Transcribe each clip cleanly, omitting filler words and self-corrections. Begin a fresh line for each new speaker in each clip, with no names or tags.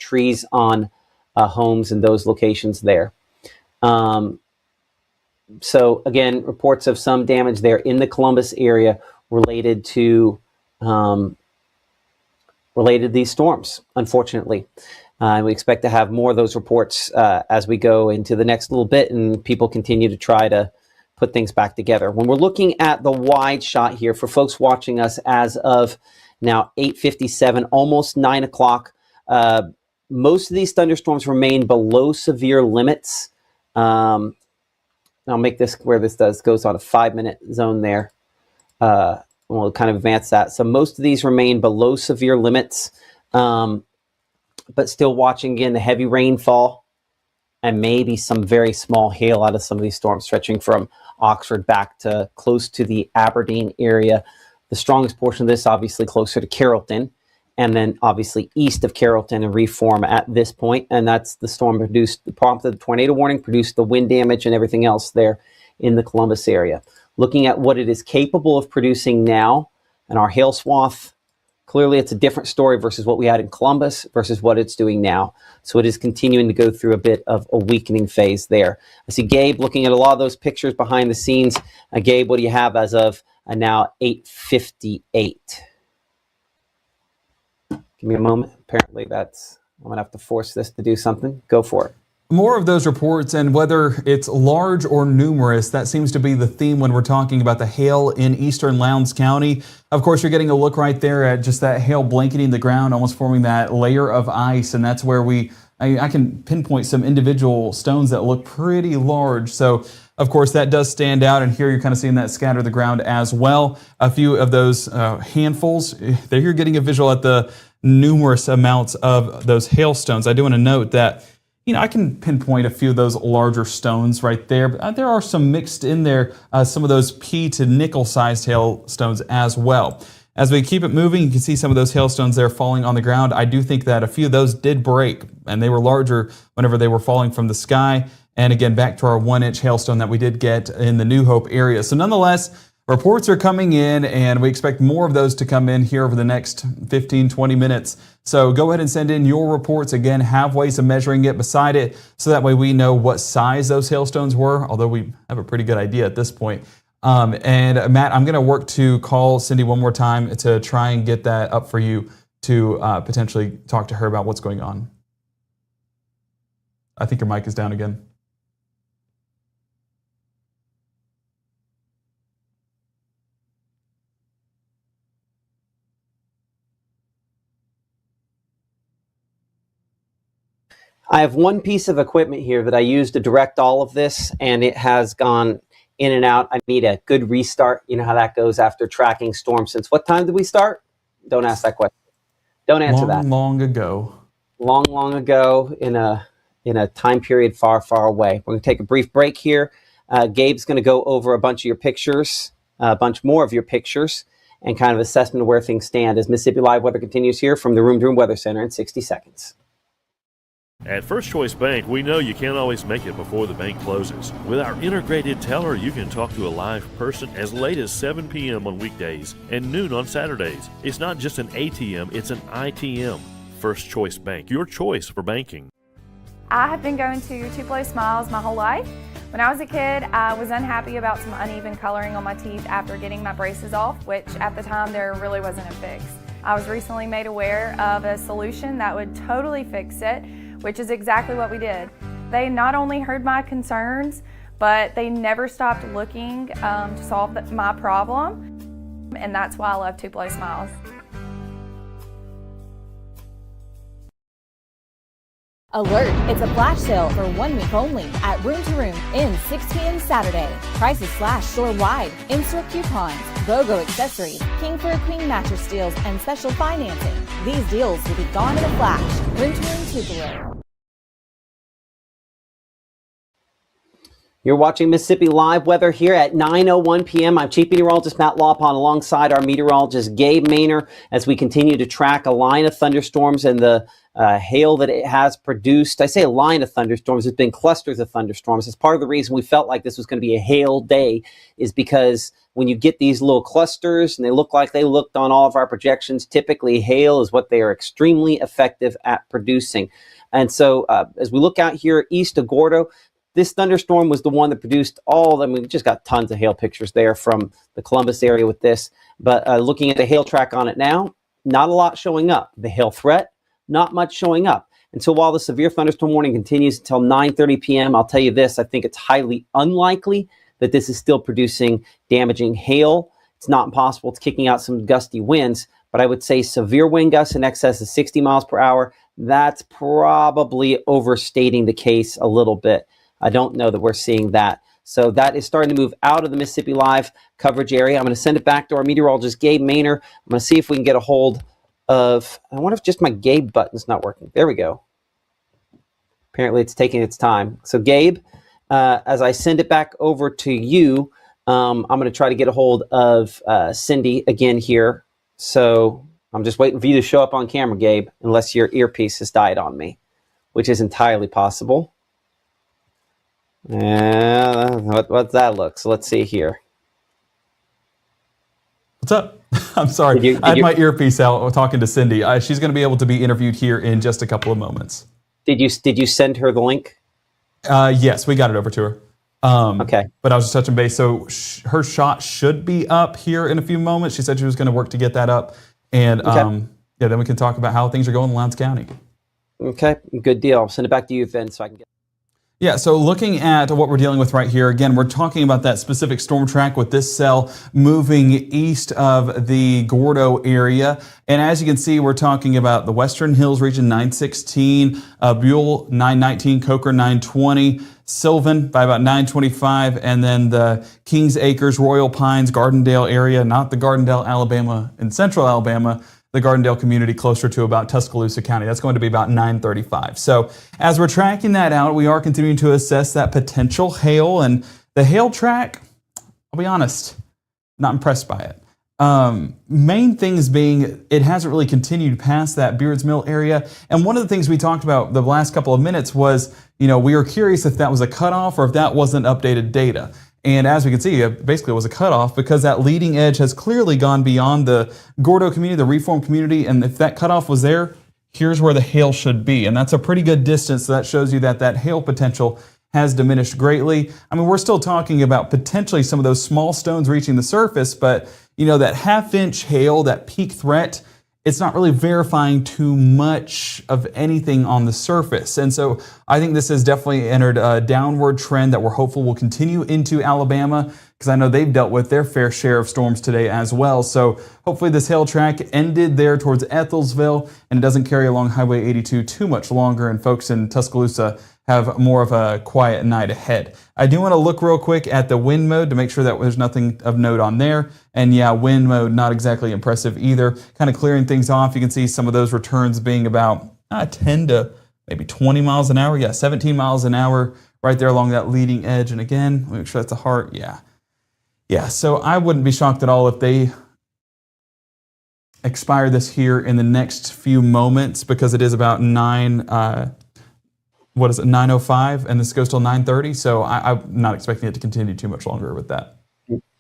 trees on homes in those locations there. So again, reports of some damage there in the Columbus area related to these storms, unfortunately. We expect to have more of those reports as we go into the next little bit and people continue to try to put things back together. When we're looking at the wide shot here for folks watching us as of now 8:57, almost 9 o'clock, most of these thunderstorms remain below severe limits. I'll make this where this goes on a 5-minute zone there. We'll kind of advance that. So most of these remain below severe limits, but still watching again the heavy rainfall and maybe some very small hail out of some of these storms stretching from Oxford back to close to the Aberdeen area. The strongest portion of this obviously closer to Carrollton, and then obviously east of Carrollton and Reform at this point. And that's the storm prompted the tornado warning, produced the wind damage and everything else there in the Columbus area. Looking at what it is capable of producing now and our hail swath, clearly it's a different story versus what we had in Columbus versus what it's doing now. So it is continuing to go through a bit of a weakening phase there. I see Gabe looking at a lot of those pictures behind the scenes. Gabe, what do you have as of now 8:58? Give me a moment. Apparently I'm going to have to force this to do something. Go for it.
More of those reports, and whether it's large or numerous, that seems to be the theme when we're talking about the hail in eastern Lowndes County. Of course, you're getting a look right there at just that hail blanketing the ground, almost forming that layer of ice, and that's where I can pinpoint some individual stones that look pretty large. So, of course, that does stand out, and here you're kind of seeing that scatter the ground as well. A few of those handfuls, there you're getting a visual at the numerous amounts of those hailstones. I do want to note that I can pinpoint a few of those larger stones right there, but there are some mixed in there, some of those pea to nickel-sized hailstones as well. As we keep it moving, you can see some of those hailstones there falling on the ground. I do think that a few of those did break, and they were larger whenever they were falling from the sky. And again, back to our 1-inch hailstone that we did get in the New Hope area. So nonetheless, reports are coming in, and we expect more of those to come in here over the next 15, 20 minutes. So go ahead and send in your reports. Again, have ways of measuring it beside it, so that way we know what size those hailstones were, although we have a pretty good idea at this point. And Matt, I'm going to work to call Cindy one more time to try and get that up for you to potentially talk to her about what's going on. I think your mic is down again.
I have one piece of equipment here that I use to direct all of this, and it has gone in and out. I need a good restart. You know how that goes after tracking storms. Since what time did we start? Don't ask that question. Don't answer that.
Long ago.
Long ago in a time period far, far away. We're going to take a brief break here. Gabe's going to go over a bunch of your pictures, a bunch more of your pictures, and kind of assessment of where things stand as Mississippi Live Weather continues here from the Room to Room Weather Center in 60 seconds.
At First Choice Bank, we know you can't always make it before the bank closes. With our integrated teller, you can talk to a live person as late as 7 p.m. on weekdays and noon on Saturdays. It's not just an ATM, it's an ITM. First Choice Bank, your choice for banking.
I have been going to Two Place Smiles my whole life. When I was a kid, I was unhappy about some uneven coloring on my teeth after getting my braces off, which at the time there really wasn't a fix. I was recently made aware of a solution that would totally fix it, which is exactly what we did. They not only heard my concerns, but they never stopped looking to solve my problem, and that's why I love Two Place Smiles.
Alert! It's a flash sale for 1 week only at Room to Room in 6 p.m. Saturday. Prices slash store-wide, in-store coupons, BOGO accessories, King for a Queen mattress deals, and special financing. These deals will be gone in a flash. Room to Room Tupelo.
You're watching Mississippi Live Weather here at 9:01 p.m. I'm Chief Meteorologist Matt Lawpon alongside our meteorologist Gabe Maynor as we continue to track a line of thunderstorms and the hail that it has produced. I say a line of thunderstorms. It's been clusters of thunderstorms. It's part of the reason we felt like this was going to be a hail day, is because when you get these little clusters and they look like they looked on all of our projections, typically hail is what they are extremely effective at producing. And so as we look out here east of Gordo, this thunderstorm was the one that produced all. I mean, we just got tons of hail pictures there from the Columbus area with this. But looking at the hail track on it now, not a lot showing up. The hail threat, not much showing up. And so while the severe thunderstorm warning continues until 9:30 p.m., I'll tell you this, I think it's highly unlikely that this is still producing damaging hail. It's not impossible. It's kicking out some gusty winds, but I would say severe wind gusts in excess of 60 miles per hour, that's probably overstating the case a little bit. I don't know that we're seeing that. So that is starting to move out of the Mississippi Live coverage area. I'm going to send it back to our meteorologist, Gabe Maynor. I'm going to see if we can get a hold of, I wonder if just my Gabe button's not working. There we go. Apparently it's taking its time. So Gabe, as I send it back over to you, I'm going to try to get a hold of Cindy again here. So I'm just waiting for you to show up on camera, Gabe, unless your earpiece has died on me, which is entirely possible. What's that look? So let's see here.
What's up? I'm sorry. I had my earpiece out talking to Cindy. She's going to be able to be interviewed here in just a couple of moments.
Did you send her the link?
Yes, we got it over to her.
Okay.
But I was just touching base. So her shot should be up here in a few moments. She said she was going to work to get that up. And then we can talk about how things are going in Lowndes County.
Okay, good deal. I'll send it back to you then so I can get.
Yeah, so looking at what we're dealing with right here, again, we're talking about that specific storm track with this cell moving east of the Gordo area. And as you can see, we're talking about the Western Hills region 916, Buell 919, Coker 920, Sylvan by about 925, and then the Kings Acres, Royal Pines, Gardendale area, not the Gardendale, Alabama, in central Alabama, the Gardendale community closer to about Tuscaloosa County. That's going to be about 935. So as we're tracking that out, we are continuing to assess that potential hail, and the hail track, I'll be honest, not impressed by it. Main things being, it hasn't really continued past that Beards Mill area. And one of the things we talked about the last couple of minutes was, we were curious if that was a cutoff or if that wasn't updated data. And as we can see, basically it was a cutoff because that leading edge has clearly gone beyond the Gordo community, the Reform community. And if that cutoff was there, here's where the hail should be. And that's a pretty good distance. So that shows you that that hail potential has diminished greatly. I mean, we're still talking about potentially some of those small stones reaching the surface, but that half-inch hail, that peak threat, it's not really verifying too much of anything on the surface. And so I think this has definitely entered a downward trend that we're hopeful will continue into Alabama, because I know they've dealt with their fair share of storms today as well. So hopefully this hail track ended there towards Ethelsville and it doesn't carry along Highway 82 too much longer, and folks in Tuscaloosa have more of a quiet night ahead. I do want to look real quick at the wind mode to make sure that there's nothing of note on there. And yeah, wind mode, not exactly impressive either. Kind of clearing things off. You can see some of those returns being about 10 to maybe 20 miles an hour. Yeah, 17 miles an hour right there along that leading edge. And again, make sure that's a heart. Yeah, so I wouldn't be shocked at all if they expire this here in the next few moments, because it is about 9:05, and this goes till 9:30. So I'm not expecting it to continue too much longer with that.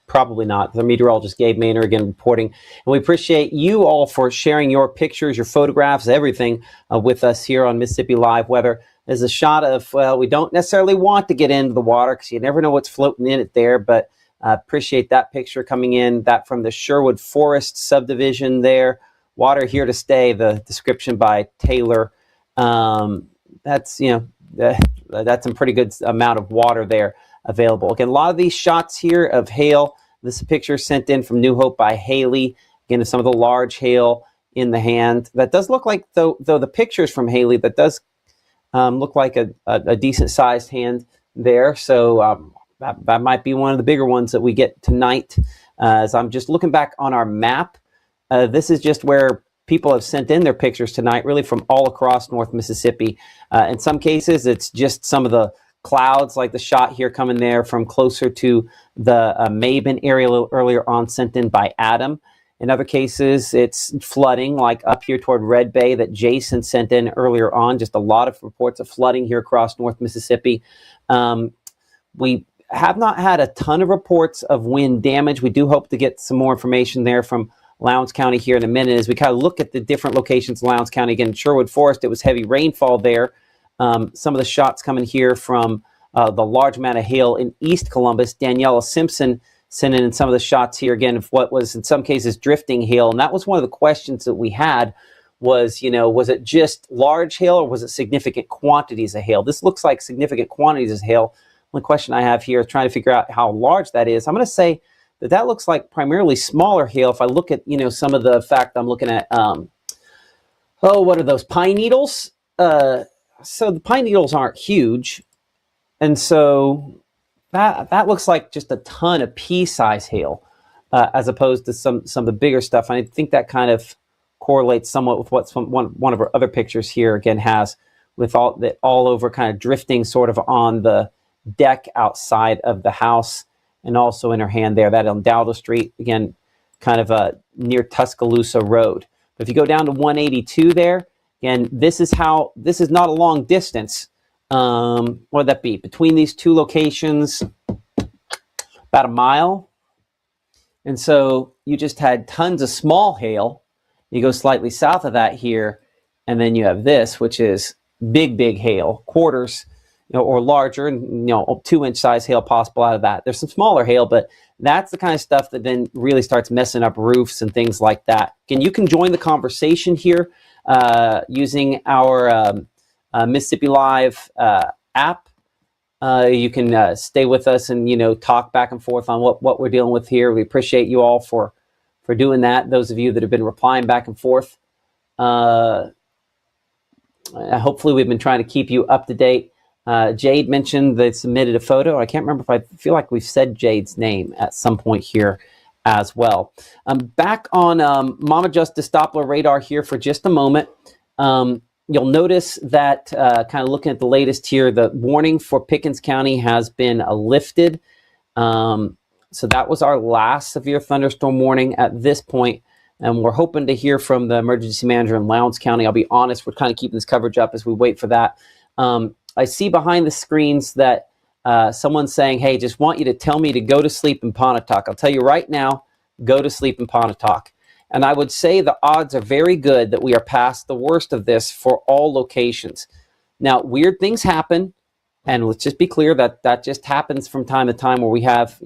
Probably not. The meteorologist Gabe Maynor again reporting. And we appreciate you all for sharing your pictures, your photographs, everything with us here on Mississippi Live Weather. There's a shot of, well, we don't necessarily want to get into the water because you never know what's floating in it there, but appreciate that picture coming in, that from the Sherwood Forest subdivision there. Water here to stay, the description by Taylor. That's, that's some pretty good amount of water there available. Again, a lot of these shots here of hail. This picture sent in from New Hope by Haley. Again, some of the large hail in the hand. That does look like, though the pictures from Haley, that does look like a decent sized hand there. So that might be one of the bigger ones that we get tonight. As I'm just looking back on our map, this is just where people have sent in their pictures tonight, really from all across North Mississippi. In some cases, it's just some of the clouds, like the shot here coming there from closer to the Maben area a little earlier on, sent in by Adam. In other cases, it's flooding, like up here toward Red Bay that Jason sent in earlier on. Just a lot of reports of flooding here across North Mississippi. We have not had a ton of reports of wind damage. We do hope to get some more information there from Lowndes County here in a minute as we kind of look at the different locations in Lowndes County. Again, Sherwood Forest, it was heavy rainfall there. Some of the shots coming here from the large amount of hail in East Columbus. Daniela Simpson sent in some of the shots here again of what was in some cases drifting hail. And that was one of the questions that we had was, was it just large hail or was it significant quantities of hail? This looks like significant quantities of hail. One question I have here is trying to figure out how large that is. I'm going to say that looks like primarily smaller hail. If I look at, some of the fact I'm looking at, what are those, pine needles? So the pine needles aren't huge. And so that looks like just a ton of pea-size hail, as opposed to some of the bigger stuff. And I think that kind of correlates somewhat with what one of our other pictures here again has, with all over kind of drifting sort of on the deck outside of the house, and also in her hand there, that on Dowdle Street, again, kind of near Tuscaloosa Road. But if you go down to 182 there, again, this is not a long distance. What would that be? Between these two locations, about a mile. And so you just had tons of small hail. You go slightly south of that here, and then you have this, which is big hail, quarters, or larger, and 2-inch size hail possible out of that. There's some smaller hail, but that's the kind of stuff that then really starts messing up roofs and things like that. Again, you can join the conversation here using our Mississippi Live app. You can stay with us and talk back and forth on what we're dealing with here. We appreciate you all for doing that. Those of you that have been replying back and forth. Hopefully we've been trying to keep you up to date. Jade mentioned they submitted a photo. I can't remember if I feel like we've said Jade's name at some point here as well. Back on Mama Justice Doppler radar here for just a moment. You'll notice that kind of looking at the latest here, the warning for Pickens County has been lifted. So that was our last severe thunderstorm warning at this point. And we're hoping to hear from the emergency manager in Lowndes County. I'll be honest, we're kind of keeping this coverage up as we wait for that. I see behind the screens that someone's saying, hey, just want you to tell me to go to sleep in Pontotoc. I'll tell you right now, go to sleep in Pontotoc. And I would say the odds are very good that we are past the worst of this for all locations. Now, weird things happen, and let's just be clear that just happens from time to time where we have,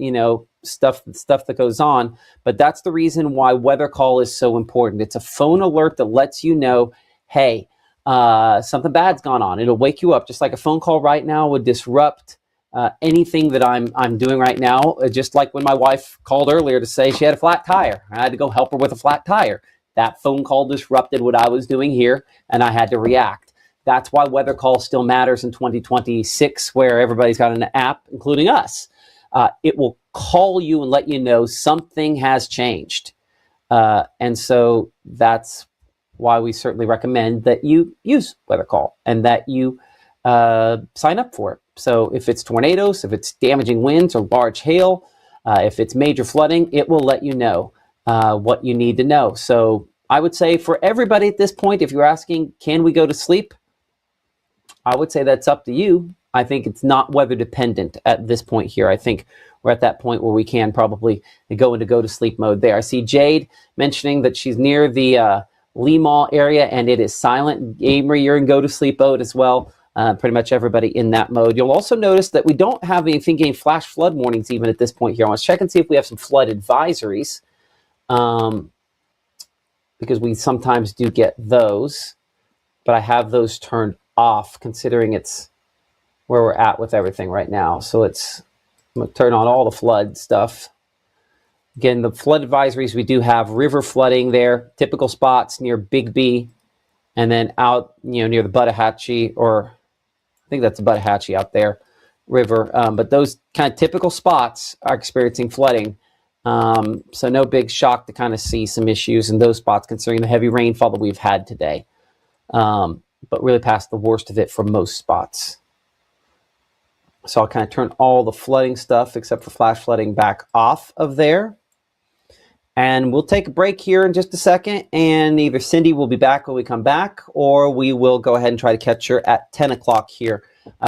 stuff that goes on. But that's the reason why Weather Call is so important. It's a phone alert that lets you know, hey, something bad's gone on. It'll wake you up, just like a phone call right now would disrupt anything that I'm doing right now. Just like when my wife called earlier to say she had a flat tire. I had to go help her with a flat tire. That phone call disrupted what I was doing here, and I had to react. That's why Weather Call still matters in 2026, where everybody's got an app, including us. It will call you and let you know something has changed. And so that's why we certainly recommend that you use Weather Call and that you sign up for it. So if it's tornadoes, if it's damaging winds or large hail, if it's major flooding, it will let you know what you need to know. So I would say for everybody at this point, if you're asking, can we go to sleep? I would say that's up to you. I think it's not weather dependent at this point here. I think we're at that point where we can probably go to sleep mode there. I see Jade mentioning that she's near the Lee Mall area and it is silent. Amory, you're in go to sleep mode as well. Pretty much everybody in that mode. You'll also notice that we don't have any flash flood warnings even at this point here. I want to check and see if we have some flood advisories, because we sometimes do get those, but I have those turned off considering it's where we're at with everything right now. So I'm going to turn on all the flood stuff. Again, the flood advisories, we do have river flooding there, typical spots near Bigby, and then out, near the Buttahatchee, or I think that's the Buttahatchee out there, river. But those kind of typical spots are experiencing flooding. So no big shock to kind of see some issues in those spots considering the heavy rainfall that we've had today. But really past the worst of it for most spots. So I'll kind of turn all the flooding stuff except for flash flooding back off of there. And we'll take a break here in just a second, and either Cindy will be back when we come back, or we will go ahead and try to catch her at 10 o'clock here.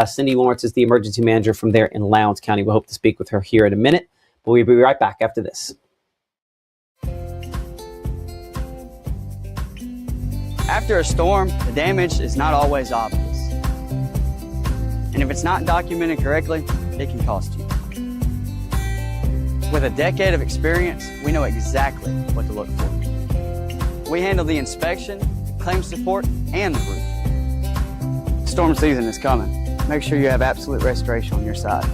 Cindy Lawrence is the emergency manager from there in Lowndes County. We hope to speak with her here in a minute, but we'll be right back after this.
After a storm, the damage is not always obvious. And if it's not documented correctly, it can cost you. With a decade of experience, we know exactly what to look for. We handle the inspection, claim support, and the roof. Storm season is coming. Make sure you have absolute restoration on your side.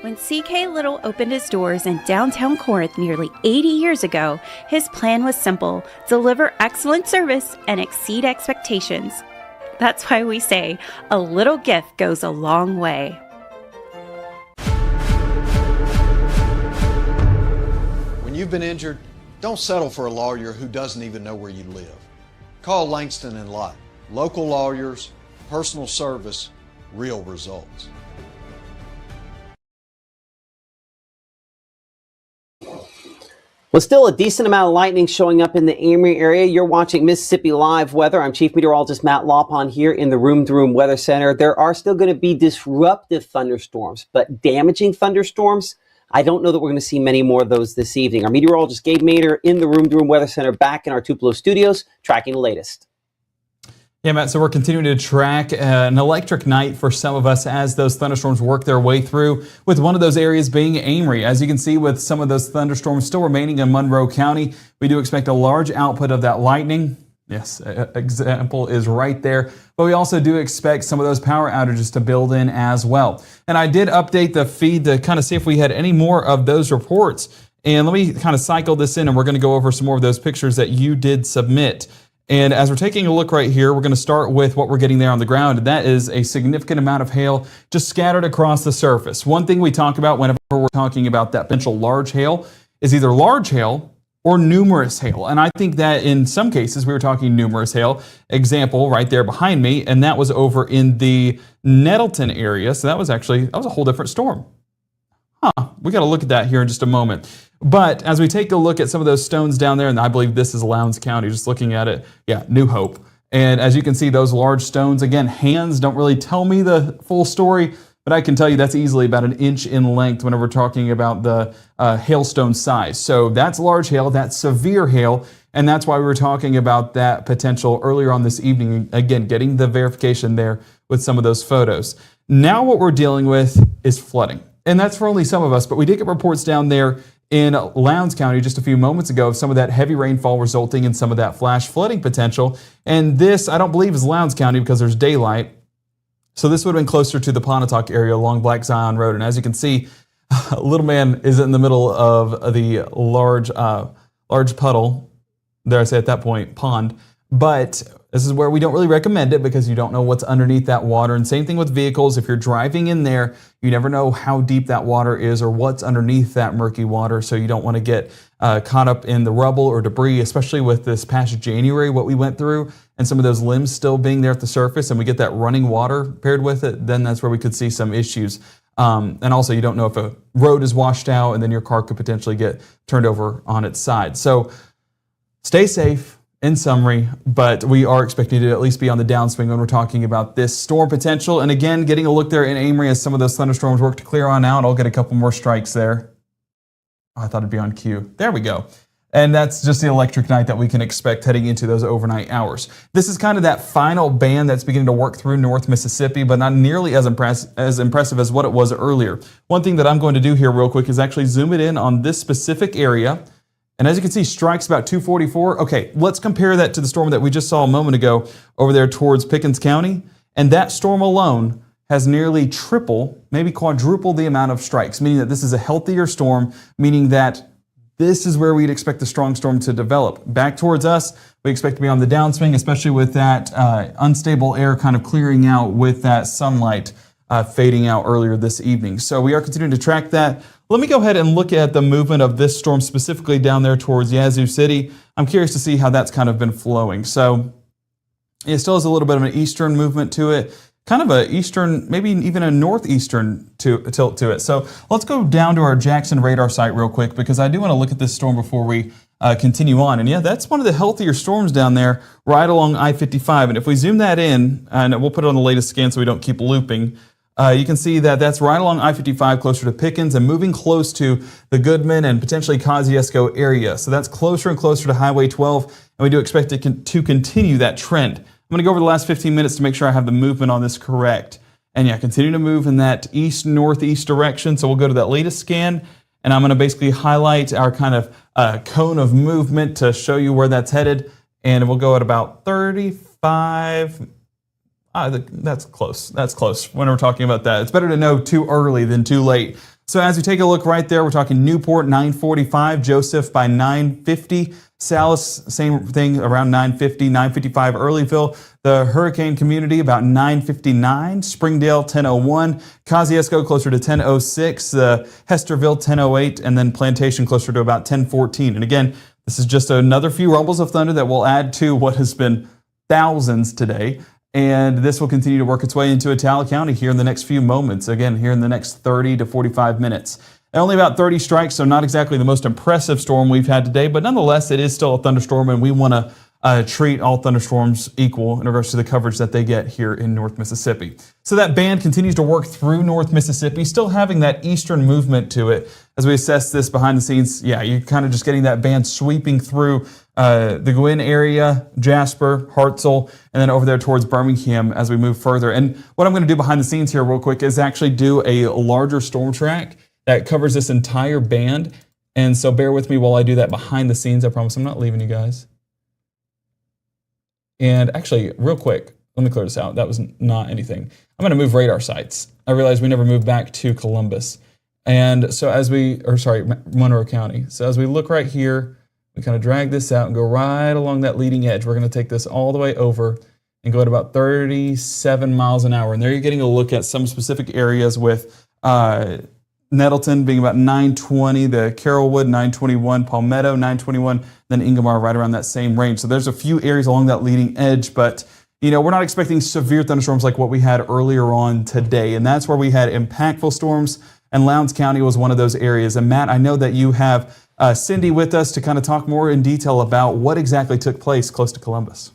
When CK Little opened his doors in downtown Corinth nearly 80 years ago, his plan was simple: deliver excellent service and exceed expectations. That's why we say a little gift goes a long way.
When you've been injured, don't settle for a lawyer who doesn't even know where you live. Call Langston and Lott. Local lawyers, personal service, real results.
Well, still a decent amount of lightning showing up in the Amory area. You're watching Mississippi Live Weather. I'm Chief Meteorologist Matt Lawpon here in the Room to Room Weather Center. There are still going to be disruptive thunderstorms, but damaging thunderstorms, I don't know that we're going to see many more of those this evening. Our meteorologist Gabe Mader in the Room to Room Weather Center back in our Tupelo studios, tracking the latest.
Yeah, Matt, so we're continuing to track an electric night for some of us as those thunderstorms work their way through, with one of those areas being Amory. As you can see, with some of those thunderstorms still remaining in Monroe County, we do expect a large output of that lightning. Yes, example is right there. But we also do expect some of those power outages to build in as well. And I did update the feed to kind of see if we had any more of those reports. And let me kind of cycle this in, and we're going to go over some more of those pictures that you did submit. And as we're taking a look right here, we're going to start with what we're getting there on the ground. And that is a significant amount of hail just scattered across the surface. One thing we talk about whenever we're talking about that potential large hail is either large hail or numerous hail. And I think that in some cases we were talking numerous hail. Example right there behind me, and that was over in the Nettleton area. So that was a whole different storm. We got to look at that here in just a moment. But as we take a look at some of those stones down there, and I believe this is Lowndes County, just looking at it, yeah, New Hope. And as you can see, those large stones, again, hands don't really tell me the full story, but I can tell you that's easily about 1 inch in length whenever we're talking about the hailstone size. So that's large hail, that's severe hail, and that's why we were talking about that potential earlier on this evening, again, getting the verification there with some of those photos. Now what we're dealing with is flooding. And that's for only some of us, but we did get reports down there in Lowndes County just a few moments ago of some of that heavy rainfall resulting in some of that flash flooding potential. And this, I don't believe, is Lowndes County because there's daylight. So this would have been closer to the Pontotoc area along Black Zion Road. And as you can see, Little Man is in the middle of the large puddle. There I say at that point, pond. But this is where we don't really recommend it because you don't know what's underneath that water. And same thing with vehicles. If you're driving in there, you never know how deep that water is or what's underneath that murky water. So you don't want to get caught up in the rubble or debris, especially with this past January, what we went through, and some of those limbs still being there at the surface, and we get that running water paired with it, then that's where we could see some issues. And also you don't know if a road is washed out and then your car could potentially get turned over on its side. So stay safe. In summary, but we are expecting to at least be on the downswing when we're talking about this storm potential. And again, getting a look there in Amory as some of those thunderstorms work to clear on out. I'll get a couple more strikes there. Oh, I thought it'd be on cue. There we go. And that's just the electric night that we can expect heading into those overnight hours. This is kind of that final band that's beginning to work through North Mississippi, but not nearly as impressive as what it was earlier. One thing that I'm going to do here real quick is actually zoom it in on this specific area. And as you can see, strikes about 244. Okay, let's compare that to the storm that we just saw a moment ago over there towards Pickens County. And that storm alone has nearly triple, maybe quadruple the amount of strikes, meaning that this is a healthier storm, meaning that this is where we'd expect the strong storm to develop. Back towards us, we expect to be on the downswing, especially with that unstable air kind of clearing out with that sunlight fading out earlier this evening. So we are continuing to track that. Let me go ahead and look at the movement of this storm specifically down there towards Yazoo City. I'm curious to see how that's kind of been flowing. So it still has a little bit of an eastern movement to it. kind of a eastern, maybe even a northeastern tilt to it. So let's go down to our Jackson radar site real quick, because I do want to look at this storm before we continue on. And yeah, that's one of the healthier storms down there right along I-55. And if we zoom that in, and we'll put it on the latest scan so we don't keep looping, you can see that that's right along I-55 closer to Pickens and moving close to the Goodman and potentially Kosciuszko area. So that's closer and closer to Highway 12, and we do expect it to continue that trend. I'm going to go over the last 15 minutes to make sure I have the movement on this correct. And yeah, continue to move in that east-northeast direction. So we'll go to that latest scan, and I'm going to basically highlight our kind of cone of movement to show you where that's headed. And we'll go at about 35. That's close. That's close when we're talking about that. It's better to know too early than too late. So as we take a look right there, we're talking Newport 945, Joseph by 950, Salis, same thing around 950, 955 Earlyville, the Hurricane Community about 959, Springdale 1001, Kosciuszko closer to 1006, Hesterville 1008, and then Plantation closer to about 1014. And again, this is just another few rumbles of thunder that will add to what has been thousands today. And this will continue to work its way into Attala County here in the next few moments. Again, here in the next 30 to 45 minutes. And only about 30 strikes, so not exactly the most impressive storm we've had today, but nonetheless, it is still a thunderstorm, and we want to treat all thunderstorms equal in regards to the coverage that they get here in North Mississippi. So that band continues to work through North Mississippi, still having that eastern movement to it. As we assess this behind the scenes, yeah, you're kind of just getting that band sweeping through the Gwinn area, Jasper, Hartselle, and then over there towards Birmingham as we move further. And what I'm going to do behind the scenes here real quick is actually do a larger storm track that covers this entire band. And so bear with me while I do that behind the scenes. I promise I'm not leaving you guys. And actually, real quick, let me clear this out. That was not anything. I'm going to move radar sites. I realized we never moved back to Columbus. And so Monroe County. So as we look right here, we kind of drag this out and go right along that leading edge. We're going to take this all the way over and go at about 37 miles an hour. And there you're getting a look at some specific areas with Nettleton being about 920, the Carrollwood 921, Palmetto 921, then Ingomar right around that same range. So there's a few areas along that leading edge, but we're not expecting severe thunderstorms like what we had earlier on today. And that's where we had impactful storms, and Lowndes County was one of those areas. And Matt, I know that you have Cindy with us to kind of talk more in detail about what exactly took place close to Columbus.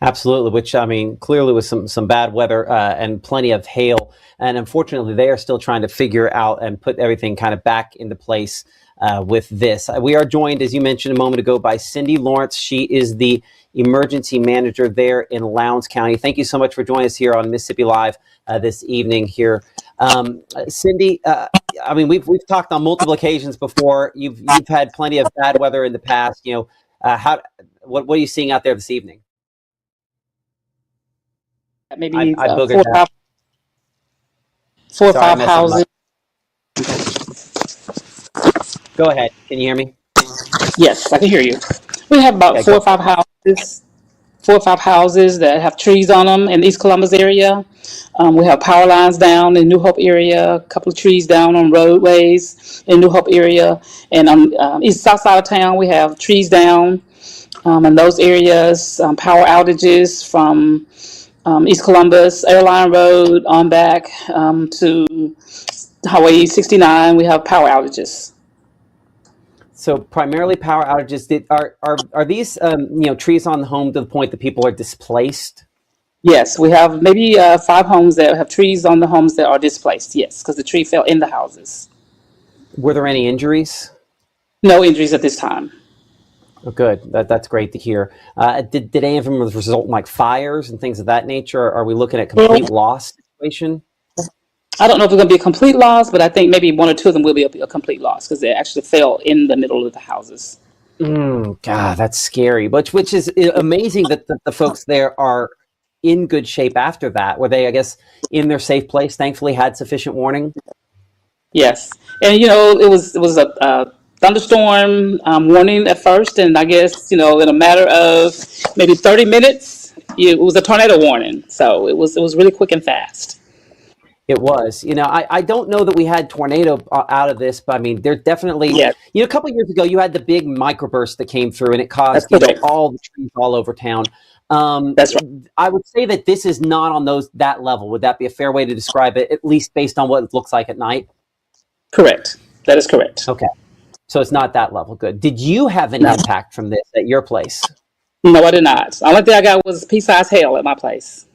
Absolutely, which clearly was some bad weather and plenty of hail. And unfortunately, they are still trying to figure out and put everything kind of back into place with this. We are joined, as you mentioned a moment ago, by Cindy Lawrence. She is the emergency manager there in Lowndes County. Thank you so much for joining us here on Mississippi Live this evening here. Cindy, we've talked on multiple occasions before. You've had plenty of bad weather in the past. What are you seeing out there this evening?
Maybe
four or
five houses.
Go ahead. Can you hear me?
Yes, I can hear you. We have about four or five houses that have trees on them in the East Columbus area. We have power lines down in New Hope area, a couple of trees down on roadways in New Hope area. And on east south side of town, we have trees down in those areas, power outages from East Columbus, Airline Road on back to Highway 69. We have power outages.
So primarily power outages. Are these trees on the home to the point that people are displaced?
Yes, we have maybe 5 homes that have trees on the homes that are displaced. Yes, because the tree fell in the houses.
Were there any injuries?
No injuries at this time.
Oh, good. That's great to hear. Did any of them result in like fires and things of that nature? Or are we looking at complete loss situation?
I don't know if it's going to be a complete loss, but I think maybe 1 or 2 of them will be a complete loss because they actually fell in the middle of the houses.
God, that's scary. Which is amazing that the folks there are in good shape after that. Were they, I guess, in their safe place? Thankfully, had sufficient warning.
Yes, and it was a thunderstorm warning at first, and I guess in a matter of maybe 30 minutes, it was a tornado warning. So it was really quick and fast.
It was. I don't know that we had tornado out of this, but there definitely. Yeah. A couple of years ago, you had the big microburst that came through, and it caused all the trees all over town.
That's right.
I would say that this is not on that level. Would that be a fair way to describe it, at least based on what it looks like at night?
Correct. That is correct.
Okay. So it's not that level. Good. Did you have any impact from this at your place?
No, I did not. The only thing I got was pea-sized hail at my place.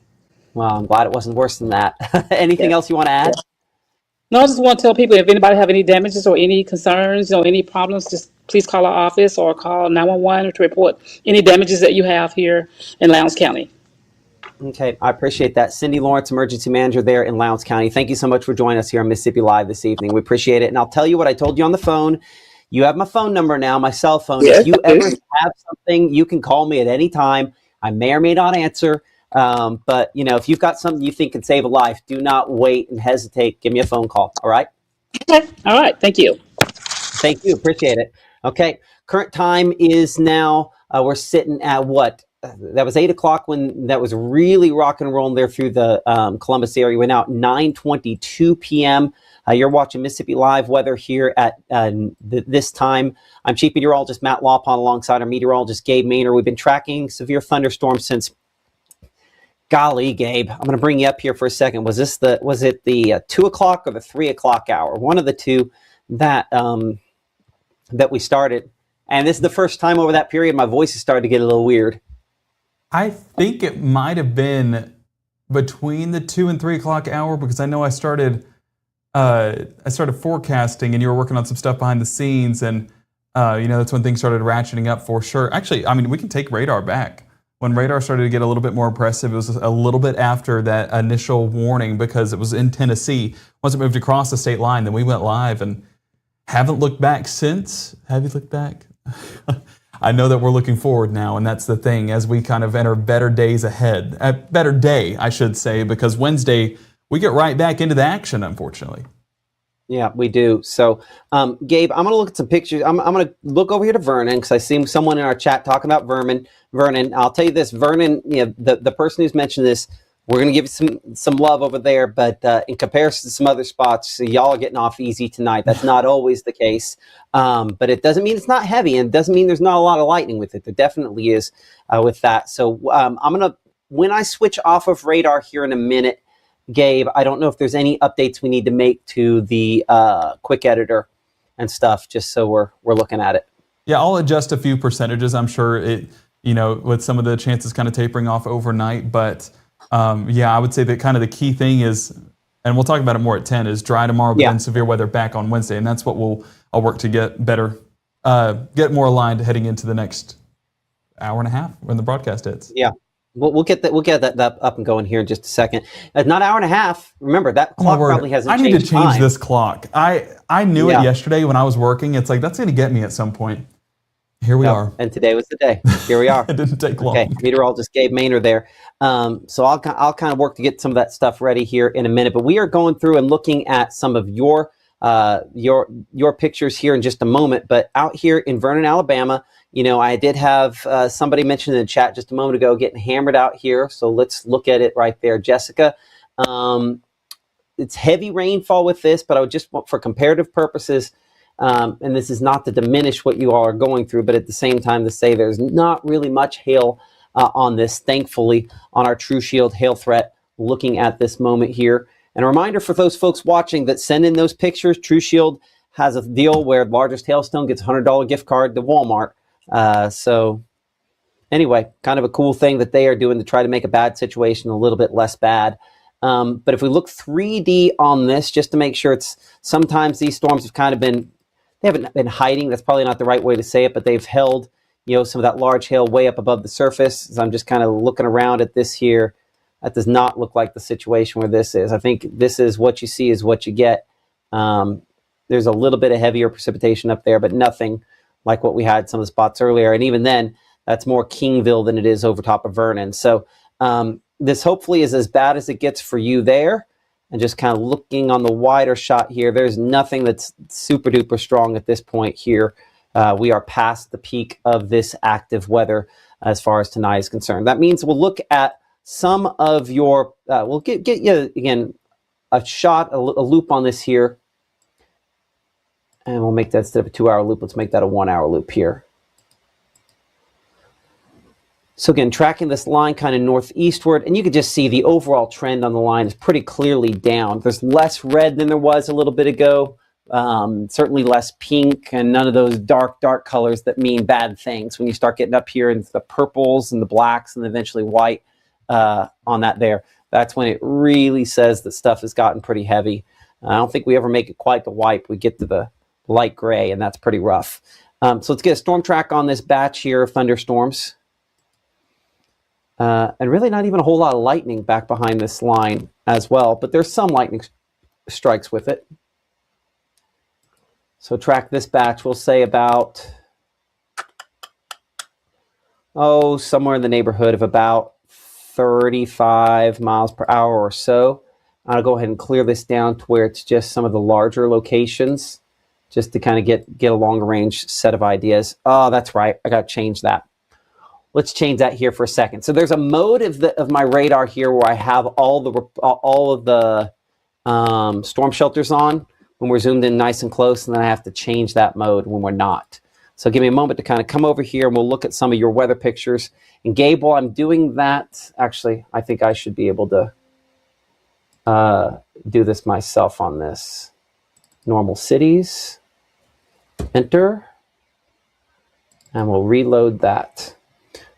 Well, I'm glad it wasn't worse than that. Anything else you want to add?
No, I just want to tell people if anybody have any damages or any concerns, any problems, just please call our office or call 911 to report any damages that you have here in Lowndes County.
Okay, I appreciate that. Cindy Lawrence, Emergency Manager there in Lowndes County. Thank you so much for joining us here on Mississippi Live this evening. We appreciate it. And I'll tell you what I told you on the phone. You have my phone number now, my cell phone.
Yes,
if you ever have something, you can call me at any time. I may or may not answer. But, if you've got something you think can save a life, do not wait and hesitate. Give me a phone call. All right?
Okay. All right. Thank you.
Thank you. Appreciate it. Okay. Current time is now, we're sitting at what? That was 8 o'clock when that was really rock and rolling there through the Columbus area. We're now at 9:22 p.m. You're watching Mississippi Live weather here at this time. I'm Chief Meteorologist Matt Lawpon alongside our meteorologist Gabe Maynor. We've been tracking severe thunderstorms since, golly, Gabe, I'm going to bring you up here for a second. Was it the 2 o'clock or the 3 o'clock hour? One of the two that we started. And this is the first time over that period my voice has started to get a little weird.
I think it might have been between the 2 and 3 o'clock hour, because I know I started forecasting and you were working on some stuff behind the scenes, and that's when things started ratcheting up for sure. Actually, I mean, we can take radar back. When radar started to get a little bit more impressive, it was a little bit after that initial warning, because it was in Tennessee. Once it moved across the state line, then we went live and haven't looked back since. Have you looked back? I know that we're looking forward now, and that's the thing, as we kind of enter better days ahead. A better day, I should say, because Wednesday, we get right back into the action, unfortunately.
Yeah, we do. So, Gabe, I'm going to look at some pictures. I'm going to look over here to Vernon, because I see someone in our chat talking about Vernon. I'll tell you this, Vernon, the person who's mentioned this, we're going to give you some love over there, but in comparison to some other spots, y'all are getting off easy tonight. That's not always the case, but it doesn't mean it's not heavy, and it doesn't mean there's not a lot of lightning with it. There definitely is with that. So when I switch off of radar here in a minute, Gabe, I don't know if there's any updates we need to make to the quick editor and stuff, just so we're looking at it.
Yeah, I'll adjust a few percentages. I'm sure it, with some of the chances kind of tapering off overnight, but I would say that kind of the key thing is, and we'll talk about it more at 10, is dry tomorrow, but then severe weather back on Wednesday. And that's what I'll work to get better, get more aligned heading into the next hour and a half when the broadcast hits.
Yeah. We'll get that up and going here in just a second. Not an hour and a half. Remember, that clock probably hasn't changed.
I need to change
time.
this clock. I knew it yesterday when I was working. It's like, that's going to get me at some point. Here we are.
And today was the day. Here we are.
It didn't take long.
Okay, meteorologist Gabe Maynor there. So I'll kind of work to get some of that stuff ready here in a minute. But we are going through and looking at some of your pictures here in just a moment. But out here in Vernon, Alabama, I did have somebody mention in the chat just a moment ago getting hammered out here. So let's look at it right there, Jessica. It's heavy rainfall with this, but I would just want, for comparative purposes, and this is not to diminish what you all are going through, but at the same time to say there's not really much hail on this, thankfully, on our True Shield hail threat, looking at this moment here. And a reminder for those folks watching that send in those pictures, True Shield has a deal where the largest hailstone gets a $100 gift card to Walmart. So anyway, kind of a cool thing that they are doing to try to make a bad situation a little bit less bad. But if we look 3D on this, just to make sure sometimes these storms have kind of they haven't been hiding. That's probably not the right way to say it, but they've held, some of that large hail way up above the surface. As I'm just kind of looking around at this here, that does not look like the situation where this is. I think this is what you see is what you get. There's a little bit of heavier precipitation up there, but nothing like what we had some of the spots earlier. And even then, that's more Kingville than it is over top of Vernon. So this hopefully is as bad as it gets for you there. And just kind of looking on the wider shot here, there's nothing that's super duper strong at this point here. We are past the peak of this active weather as far as tonight is concerned. That means we'll look at some of your, we'll get you, again, a loop on this here. And we'll make that, instead of a 2-hour loop, let's make that a 1-hour loop here. So again, tracking this line kind of northeastward, and you can just see the overall trend on the line is pretty clearly down. There's less red than there was a little bit ago, certainly less pink, and none of those dark colors that mean bad things. When you start getting up here into the purples and the blacks and eventually white on that there, that's when it really says that stuff has gotten pretty heavy. I don't think we ever make it quite the white. We get to the light gray, and that's pretty rough. So let's get a storm track on this batch here of thunderstorms. And really not even a whole lot of lightning back behind this line as well, but there's some lightning strikes with it. So track this batch, we'll say about, somewhere in the neighborhood of about 35 miles per hour or so. I'll go ahead and clear this down to where it's just some of the larger locations, just to kind of get a longer range set of ideas. Oh, that's right, I got to change that. Let's change that here for a second. So there's a mode of my radar here where I have all of the storm shelters on when we're zoomed in nice and close, and then I have to change that mode when we're not. So give me a moment to kind of come over here and we'll look at some of your weather pictures. And Gabe, while I'm doing that, actually, I think I should be able to do this myself on this. Normal cities, enter, and we'll reload that.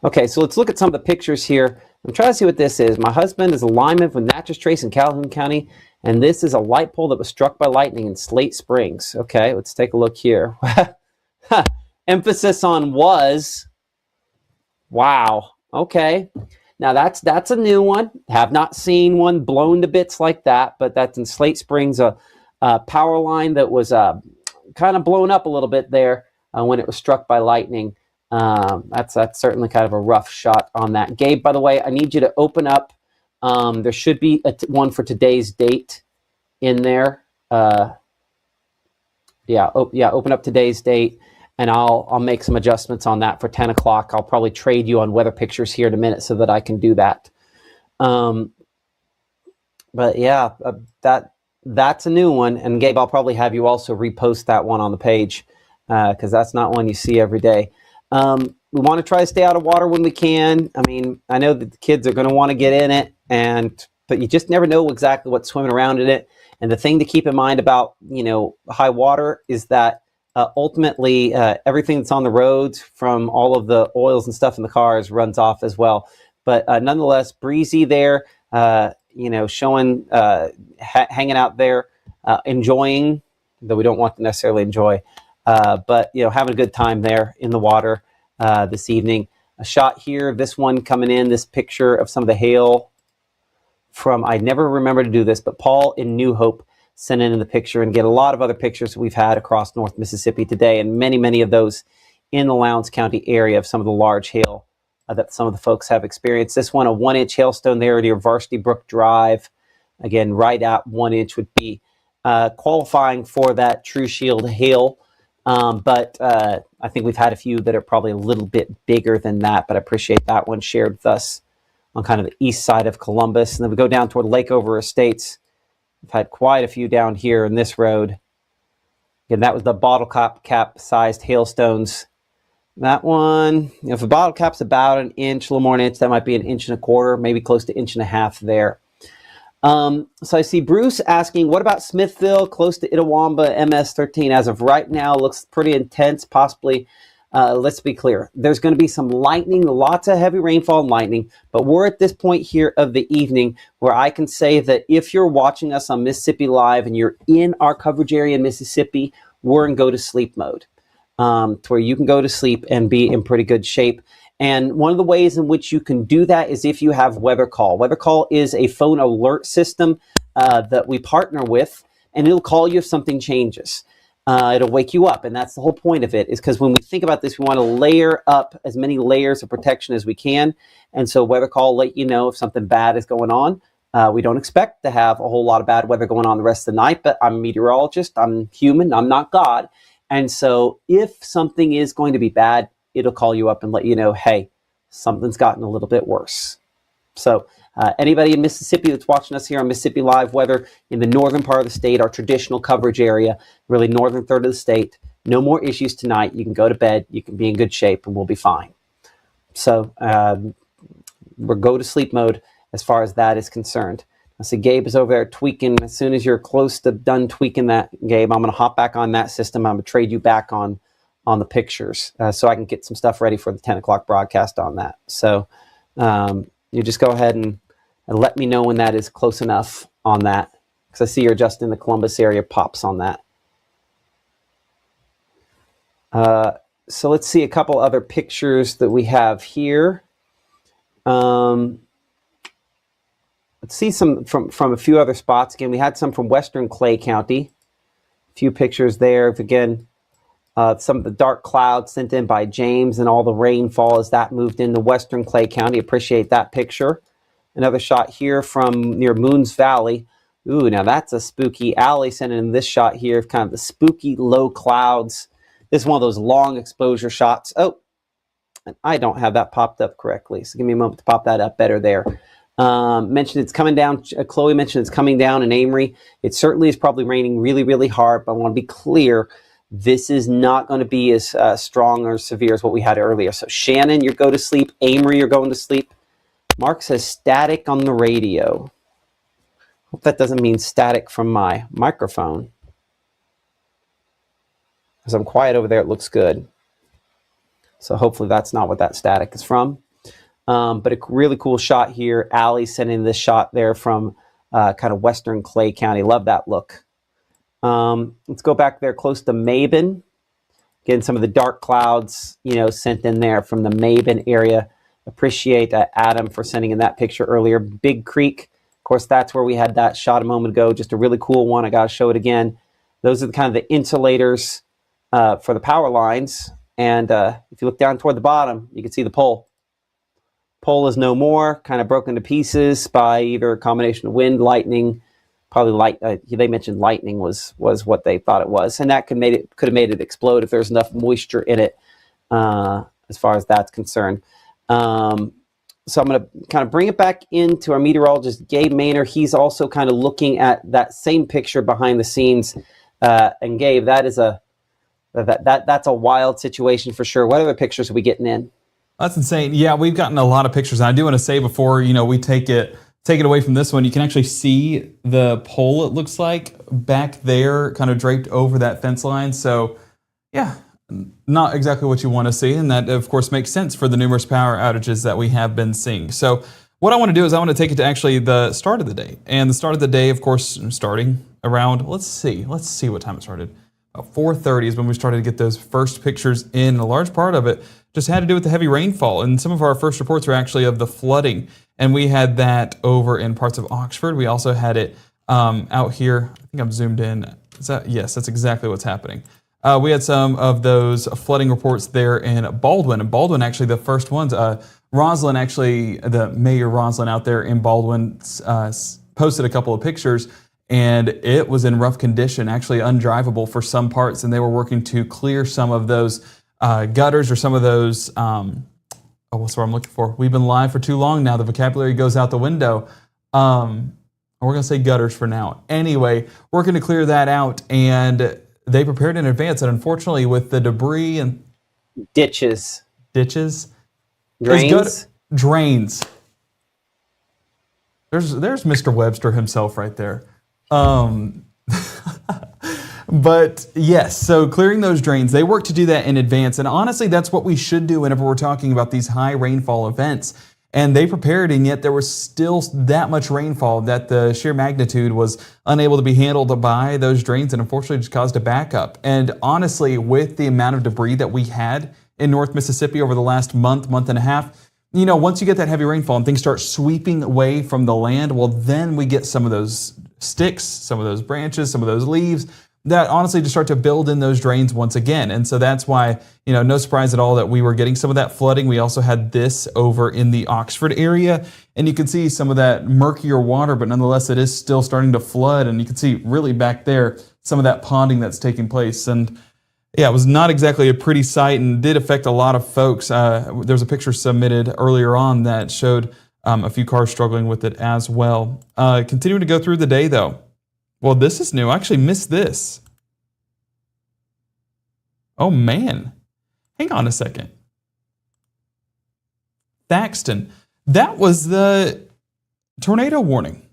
Okay, so let's look at some of the pictures here. I'm trying to see what this is. My husband is a lineman with Natchez Trace in Calhoun County, and this is a light pole that was struck by lightning in Slate Springs. Okay, let's take a look here. Emphasis on was. Wow. Okay. Now that's a new one. Have not seen one blown to bits like that, but that's in Slate Springs, a power line that was kind of blown up a little bit there when it was struck by lightning. That's certainly kind of a rough shot on that. Gabe, by the way, I need you to open up. There should be one for today's date in there. Open up today's date, and I'll make some adjustments on that for 10 o'clock. I'll probably trade you on weather pictures here in a minute so that I can do that. But yeah, that's a new one. And Gabe, I'll probably have you also repost that one on the page because that's not one you see every day. We want to try to stay out of water when we can. I mean, I know that the kids are going to want to get in it, but you just never know exactly what's swimming around in it. And the thing to keep in mind about, high water is that ultimately everything that's on the roads from all of the oils and stuff in the cars runs off as well. But nonetheless, breezy there, showing, hanging out there, enjoying, though we don't want to necessarily enjoy, but having a good time there in the water this evening. A shot here of this one coming in, this picture of some of the hail from, I never remember to do this, but Paul in New Hope sent in the picture, and get a lot of other pictures we've had across North Mississippi today, and many of those in the Lowndes County area of some of the large hail that some of the folks have experienced. This one, a 1-inch hailstone there near Varsity Brook Drive. Again, right at 1 inch would be qualifying for that True Shield hail. But I think we've had a few that are probably a little bit bigger than that, but I appreciate that one shared with us on kind of the east side of Columbus. And then we go down toward Lakeover Estates. We've had quite a few down here in this road. Again, that was the bottle cap sized hailstones. That one, if a bottle cap's about an inch, a little more than an inch, that might be an inch and a quarter, maybe close to 1.5 inches there. So I see Bruce asking, what about Smithville, close to Itawamba, MS-13? As of right now, looks pretty intense, possibly. Let's be clear. There's going to be some lightning, lots of heavy rainfall and lightning, but we're at this point here of the evening where I can say that if you're watching us on Mississippi Live and you're in our coverage area in Mississippi, we're in go to sleep mode, to where you can go to sleep and be in pretty good shape. And one of the ways in which you can do that is if you have Weather Call. Weather Call is a phone alert system that we partner with, and it'll call you if something changes. It'll wake you up, and that's the whole point of it, is because when we think about this, we want to layer up as many layers of protection as we can. And so Weather Call will let you know if something bad is going on. We don't expect to have a whole lot of bad weather going on the rest of the night, but I'm a meteorologist, I'm human, I'm not God. And so if something is going to be bad, it'll call you up and let you know, hey, something's gotten a little bit worse. So anybody in Mississippi that's watching us here on Mississippi Live Weather in the northern part of the state, our traditional coverage area, really northern third of the state, no more issues tonight. You can go to bed, you can be in good shape, and we'll be fine. So we're go to sleep mode as far as that is concerned. I see Gabe is over there tweaking. As soon as you're close to done tweaking that, Gabe, I'm going to hop back on that system. I'm going to trade you back on the pictures so I can get some stuff ready for the 10 o'clock broadcast on that. So you just go ahead and let me know when that is close enough on that, because I see you're just in the Columbus area pops on that. So let's see a couple other pictures that we have here. Let's see some from a few other spots. Again, we had some from Western Clay County. A few pictures there. Again, some of the dark clouds sent in by James and all the rainfall as that moved into Western Clay County. Appreciate that picture. Another shot here from near Moons Valley. Ooh, now that's a spooky alley. Sending in this shot here of kind of the spooky low clouds. This is one of those long exposure shots. Oh, and I don't have that popped up correctly. So give me a moment to pop that up better there. Mentioned it's coming down. Chloe mentioned it's coming down in Amory. It certainly is probably raining really, really hard, but I want to be clear. This is not going to be as strong or severe as what we had earlier. So Shannon, you go to sleep. Amory, you're going to sleep. Mark says static on the radio. Hope that doesn't mean static from my microphone. As I'm quiet over there, it looks good. So hopefully that's not what that static is from. But a really cool shot here. Allie sending this shot there from kind of Western Clay County. Love that look. Let's go back there close to Maben. Again, some of the dark clouds, sent in there from the Maben area. Appreciate Adam for sending in that picture earlier. Big Creek. Of course, that's where we had that shot a moment ago. Just a really cool one. I got to show it again. Those are kind of the insulators for the power lines. And if you look down toward the bottom, you can see the pole. Pole is no more, kind of broken to pieces by either a combination of wind, lightning, probably light. They mentioned lightning was what they thought it was, and that could have made it explode if there's enough moisture in it, as far as that's concerned. So I'm going to kind of bring it back into our meteorologist, Gabe Maynor. He's also kind of looking at that same picture behind the scenes. And Gabe, that's a wild situation for sure. What other pictures are we getting in?
That's insane. Yeah, we've gotten a lot of pictures. And I do want to say before, we take it away from this one, you can actually see the pole, it looks like, back there, kind of draped over that fence line. So, yeah, not exactly what you want to see. And that, of course, makes sense for the numerous power outages that we have been seeing. So what I want to do is I want to take it to actually the start of the day. And the start of the day, of course, starting around, let's see what time it started. 4:30 is when we started to get those first pictures in. A large part of it just had to do with the heavy rainfall. And some of our first reports were actually of the flooding. And we had that over in parts of Oxford. We also had it out here. I think I'm zoomed in. Yes, that's exactly what's happening. We had some of those flooding reports there in Baldwin. And Baldwin, actually, the first ones. Roslyn, actually, the Mayor Roslyn out there in Baldwin posted a couple of pictures. And it was in rough condition, actually undrivable for some parts. And they were working to clear some of those gutters or some of those, what's the word I'm looking for? We've been live for too long now. The vocabulary goes out the window. We're going to say gutters for now. Anyway, working to clear that out. And they prepared in advance. And unfortunately, with the debris and
ditches,
drains. There's Mr. Webster himself right there. But yes, so clearing those drains, they work to do that in advance. And honestly, that's what we should do whenever we're talking about these high rainfall events. And they prepared, and yet there was still that much rainfall that the sheer magnitude was unable to be handled by those drains, and unfortunately just caused a backup. And honestly, with the amount of debris that we had in North Mississippi over the last month and a half, once you get that heavy rainfall and things start sweeping away from the land, well, then we get some of those sticks, some of those branches, some of those leaves that honestly just start to build in those drains once again. And so that's why, no surprise at all that we were getting some of that flooding. We also had this over in the Oxford area, and you can see some of that murkier water, but nonetheless, it is still starting to flood. And you can see really back there, some of that ponding that's taking place. And yeah, it was not exactly a pretty sight and did affect a lot of folks. There's a picture submitted earlier on that showed a few cars struggling with it as well. Continuing to go through the day, though. Well, this is new. I actually missed this. Oh, man. Hang on a second. Thaxton. That was the tornado warning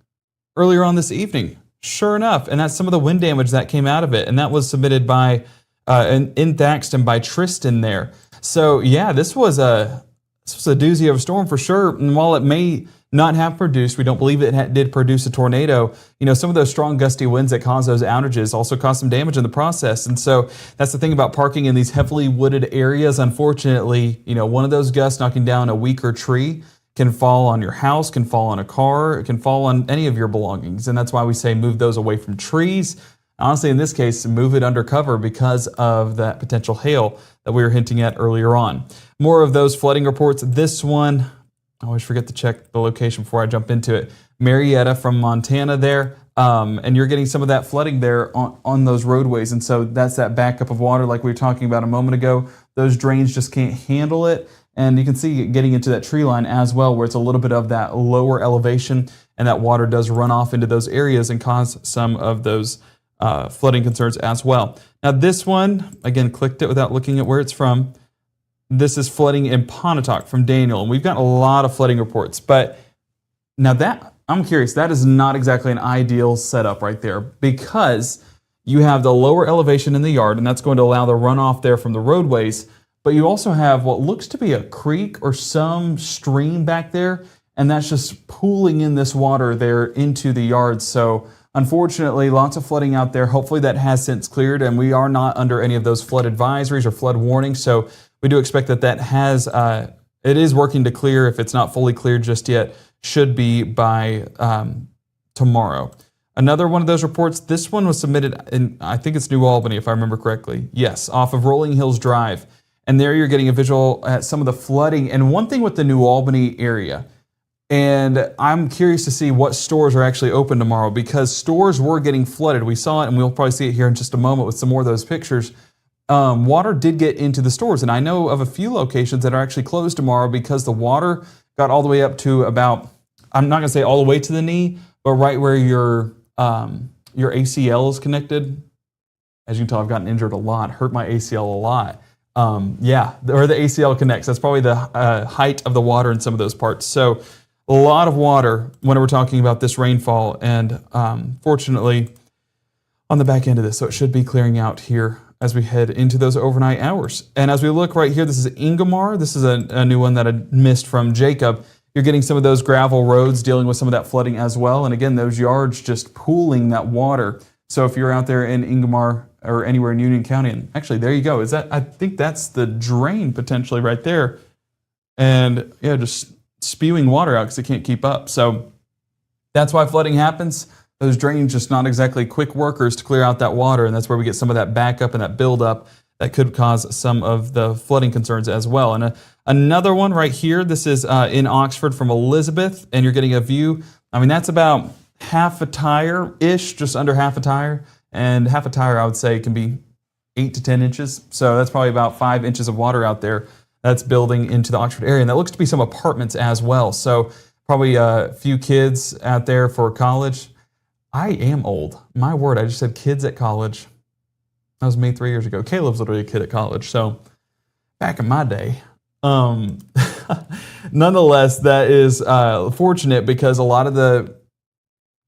earlier on this evening. Sure enough, and that's some of the wind damage that came out of it, and that was submitted by in Thaxton by Tristan there. So yeah, this was a doozy of a storm for sure. And while it may not have produced, we don't believe it did produce a tornado. You know, some of those strong gusty winds that cause those outages also cause some damage in the process. And so that's the thing about parking in these heavily wooded areas. Unfortunately, you know, one of those gusts knocking down a weaker tree can fall on your house, can fall on a car, it can fall on any of your belongings. And that's why we say move those away from trees. Honestly, in this case, move it under cover because of that potential hail that we were hinting at earlier on. More of those flooding reports. This one, I always forget to check the location before I jump into it. Marietta from Montana there. And you're getting some of that flooding there on those roadways. And so that's that backup of water like we were talking about a moment ago. Those drains just can't handle it. And you can see it getting into that tree line as well, where it's a little bit of that lower elevation, and that water does run off into those areas and cause some of those flooding concerns as well. Now this one, again, clicked it without looking at where it's from. This is flooding in Pontotoc from Daniel, and we've got a lot of flooding reports. But now that, I'm curious, that is not exactly an ideal setup right there, because you have the lower elevation in the yard, and that's going to allow the runoff there from the roadways. But you also have what looks to be a creek or some stream back there, and that's just pooling in this water there into the yard. So unfortunately, lots of flooding out there. Hopefully that has since cleared, and we are not under any of those flood advisories or flood warnings. So we do expect that has, it is working to clear. If it's not fully cleared just yet, should be by tomorrow. Another one of those reports, this one was submitted in, I think it's New Albany, if I remember correctly. Yes, off of Rolling Hills Drive. And there you're getting a visual at some of the flooding. And one thing with the New Albany area, and I'm curious to see what stores are actually open tomorrow, because stores were getting flooded. We saw it, and we'll probably see it here in just a moment with some more of those pictures. Water did get into the stores, and I know of a few locations that are actually closed tomorrow because the water got all the way up to about, I'm not going to say all the way to the knee, but right where your ACL is connected. As you can tell, I've gotten injured a lot, hurt my ACL a lot. Yeah, where the ACL connects. That's probably the height of the water in some of those parts. So a lot of water when we're talking about this rainfall, and fortunately on the back end of this, so it should be clearing out here as we head into those overnight hours. And as we look right here, this is Ingomar. This is a new one that I missed from Jacob. You're getting some of those gravel roads dealing with some of that flooding as well. And again, those yards just pooling that water. So if you're out there in Ingomar or anywhere in Union County, and actually there you go, I think that's the drain potentially right there. And yeah, just spewing water out because it can't keep up. So that's why flooding happens. Those drains just not exactly quick workers to clear out that water, and that's where we get some of that backup and that buildup that could cause some of the flooding concerns as well. And another one right here, this is in Oxford from Elizabeth, and you're getting a view. I mean, that's about half a tire-ish, just under half a tire. And half a tire, I would say, can be 8 to 10 inches. So that's probably about 5 inches of water out there that's building into the Oxford area. And that looks to be some apartments as well. So probably a few kids out there for college. I am old. My word, I just said kids at college. That was me 3 years ago. Caleb's literally a kid at college. So back in my day. Nonetheless, that is fortunate because a lot of the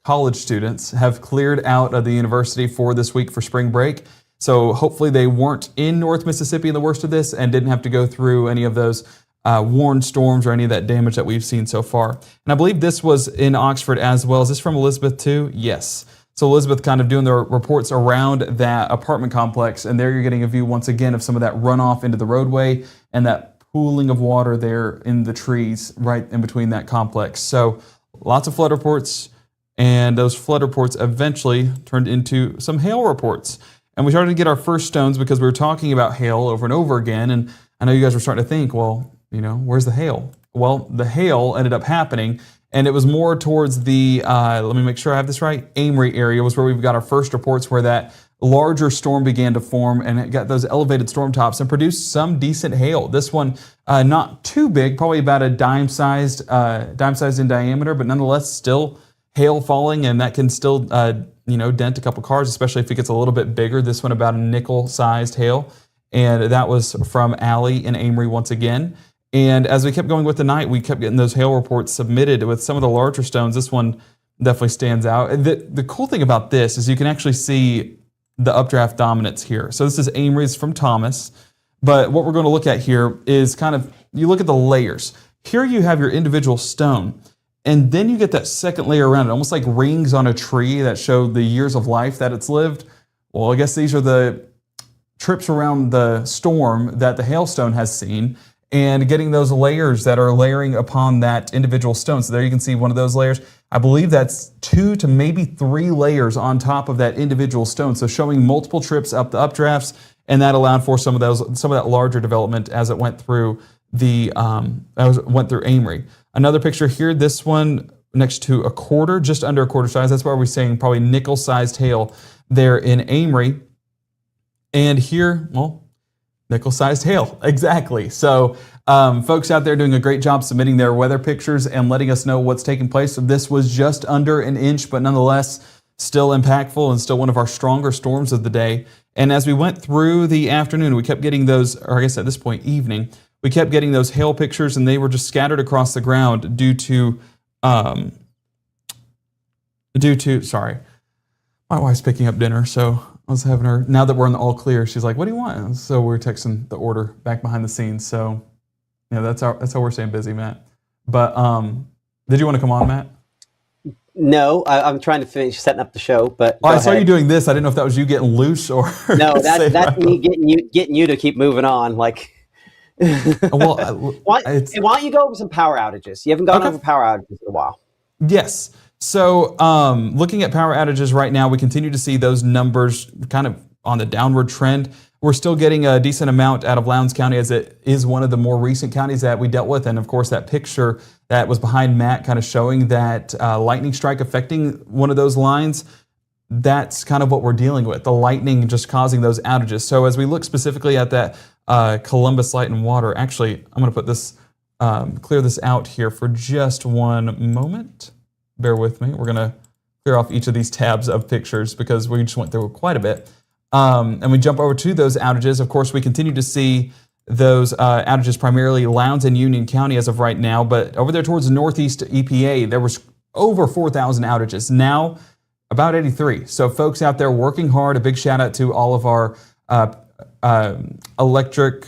college students have cleared out of the university for this week for spring break. So hopefully they weren't in North Mississippi in the worst of this and didn't have to go through any of those warned storms or any of that damage that we've seen so far. And I believe this was in Oxford as well. Is this from Elizabeth too? Yes. So Elizabeth kind of doing the reports around that apartment complex, and there you're getting a view once again of some of that runoff into the roadway and that pooling of water there in the trees right in between that complex. So lots of flood reports, and those flood reports eventually turned into some hail reports. And we started to get our first stones because we were talking about hail over and over again, and I know you guys were starting to think, well, you know, where's the hail? Well, the hail ended up happening, and it was more towards the, let me make sure I have this right, Amory area was where we've got our first reports where that larger storm began to form, and it got those elevated storm tops and produced some decent hail. This one, not too big, probably about a dime-sized in diameter, but nonetheless still hail falling, and that can still, dent a couple cars, especially if it gets a little bit bigger. This one about a nickel-sized hail, and that was from Allie and Amory once again. And as we kept going with the night, we kept getting those hail reports submitted with some of the larger stones. This one definitely stands out. And the cool thing about this is you can actually see the updraft dominance here. So this is Amory's from Thomas. But what we're going to look at here is kind of, you look at the layers. Here you have your individual stone, and then you get that second layer around it, almost like rings on a tree that show the years of life that it's lived. Well, I guess these are the trips around the storm that the hailstone has seen, and getting those layers that are layering upon that individual stone. So there you can see one of those layers. I believe that's 2 to maybe 3 layers on top of that individual stone. So showing multiple trips up the updrafts, and that allowed for some of that larger development as it went through Amory. Another picture here, this one next to a quarter, just under a quarter size. That's why we're saying probably nickel-sized hail there in Amory. And here, well, nickel-sized hail, exactly. So folks out there doing a great job submitting their weather pictures and letting us know what's taking place. So this was just under an inch, but nonetheless still impactful and still one of our stronger storms of the day. And as we went through the afternoon, we kept getting those, or I guess at this point, evening, we kept getting those hail pictures, and they were just scattered across the ground due to, sorry, my wife's picking up dinner, so I was having her, now that we're in the all clear, she's like, what do you want? So we're texting the order back behind the scenes. So, yeah, that's how we're staying busy, Matt. But did you want to come on, Matt?
No, I'm trying to finish setting up the show, but
I saw you doing this. I didn't know if that was you getting loose or
no. That's me getting you to keep moving on. Like,
well,
why don't you go over some power outages? You haven't gone over power outages in a while.
Yes. So, looking at power outages right now, we continue to see those numbers kind of on the downward trend. We're still getting a decent amount out of Lowndes County, as it is one of the more recent counties that we dealt with. And of course, that picture that was behind Matt kind of showing that lightning strike affecting one of those lines, that's kind of what we're dealing with, the lightning just causing those outages. So as we look specifically at that Columbus Light and Water, actually, I'm going to put this, clear this out here for just one moment. Bear with me. We're going to clear off each of these tabs of pictures because we just went through quite a bit. And we jump over to those outages. Of course, we continue to see those outages primarily Lowndes and Union County as of right now, but over there towards the Northeast EPA, there was over 4,000 outages. Now, about 83. So folks out there working hard, a big shout out to all of our electric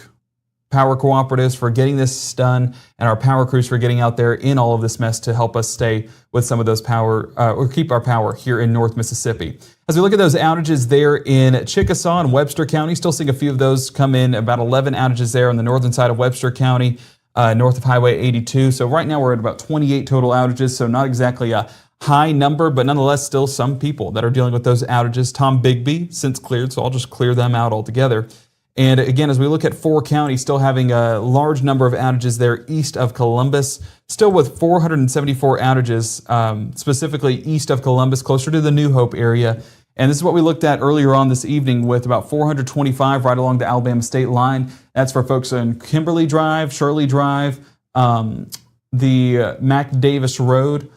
power cooperatives for getting this done, and our power crews for getting out there in all of this mess to help us stay with some of those power, or keep our power here in North Mississippi. As we look at those outages there in Chickasaw and Webster County, still seeing a few of those come in, about 11 outages there on the northern side of Webster County, north of Highway 82. So right now we're at about 28 total outages, so not exactly a high number, but nonetheless still some people that are dealing with those outages. Tom Bigby since cleared, so I'll just clear them out altogether. And again, as we look at 4 counties, still having a large number of outages there east of Columbus, still with 474 outages, specifically east of Columbus, closer to the New Hope area. And this is what we looked at earlier on this evening with about 425 right along the Alabama state line. That's for folks in Kimberly Drive, Shirley Drive, the Mac Davis Road,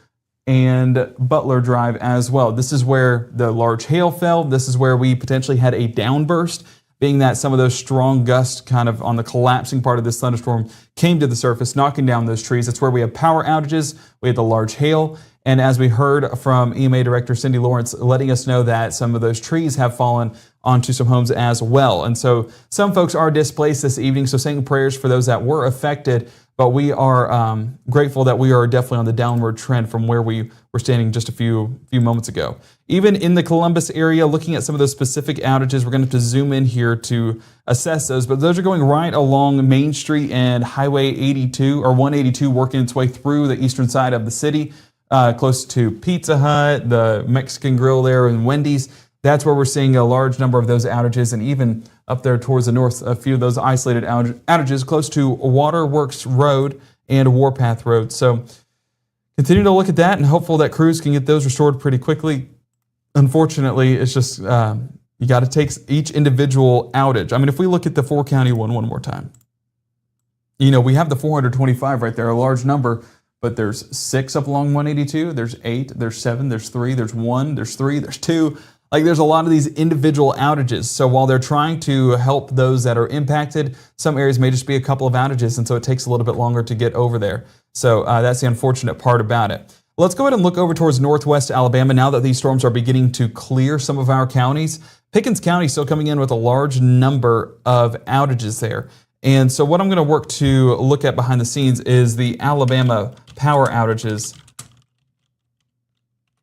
and Butler Drive as well. This is where the large hail fell. This is where we potentially had a downburst, being that some of those strong gusts kind of on the collapsing part of this thunderstorm came to the surface, knocking down those trees. That's where we have power outages. We had the large hail. And as we heard from EMA Director Cindy Lawrence letting us know that some of those trees have fallen onto some homes as well. And so some folks are displaced this evening, so saying prayers for those that were affected. But we are grateful that we are definitely on the downward trend from where we were standing just a few moments ago. Even in the Columbus area, looking at some of those specific outages, we're going to have to zoom in here to assess those. But those are going right along Main Street and Highway 82 or 182, working its way through the eastern side of the city, close to Pizza Hut, the Mexican Grill there, and Wendy's. That's where we're seeing a large number of those outages, and even up there towards the north, a few of those isolated outages close to Waterworks Road and Warpath Road. So continue to look at that and hopeful that crews can get those restored pretty quickly. Unfortunately, it's just you got to take each individual outage. I mean, if we look at the 4-county one more time, you know, we have the 425 right there, a large number, but there's 6 up along 182, there's 8, there's 7, there's 3, there's 1, there's 3, there's 2. Like there's a lot of these individual outages. So while they're trying to help those that are impacted, some areas may just be a couple of outages, and so it takes a little bit longer to get over there. So that's the unfortunate part about it. Let's go ahead and look over towards northwest Alabama now that these storms are beginning to clear some of our counties. Pickens County still coming in with a large number of outages there. And so what I'm going to work to look at behind the scenes is the Alabama power outages,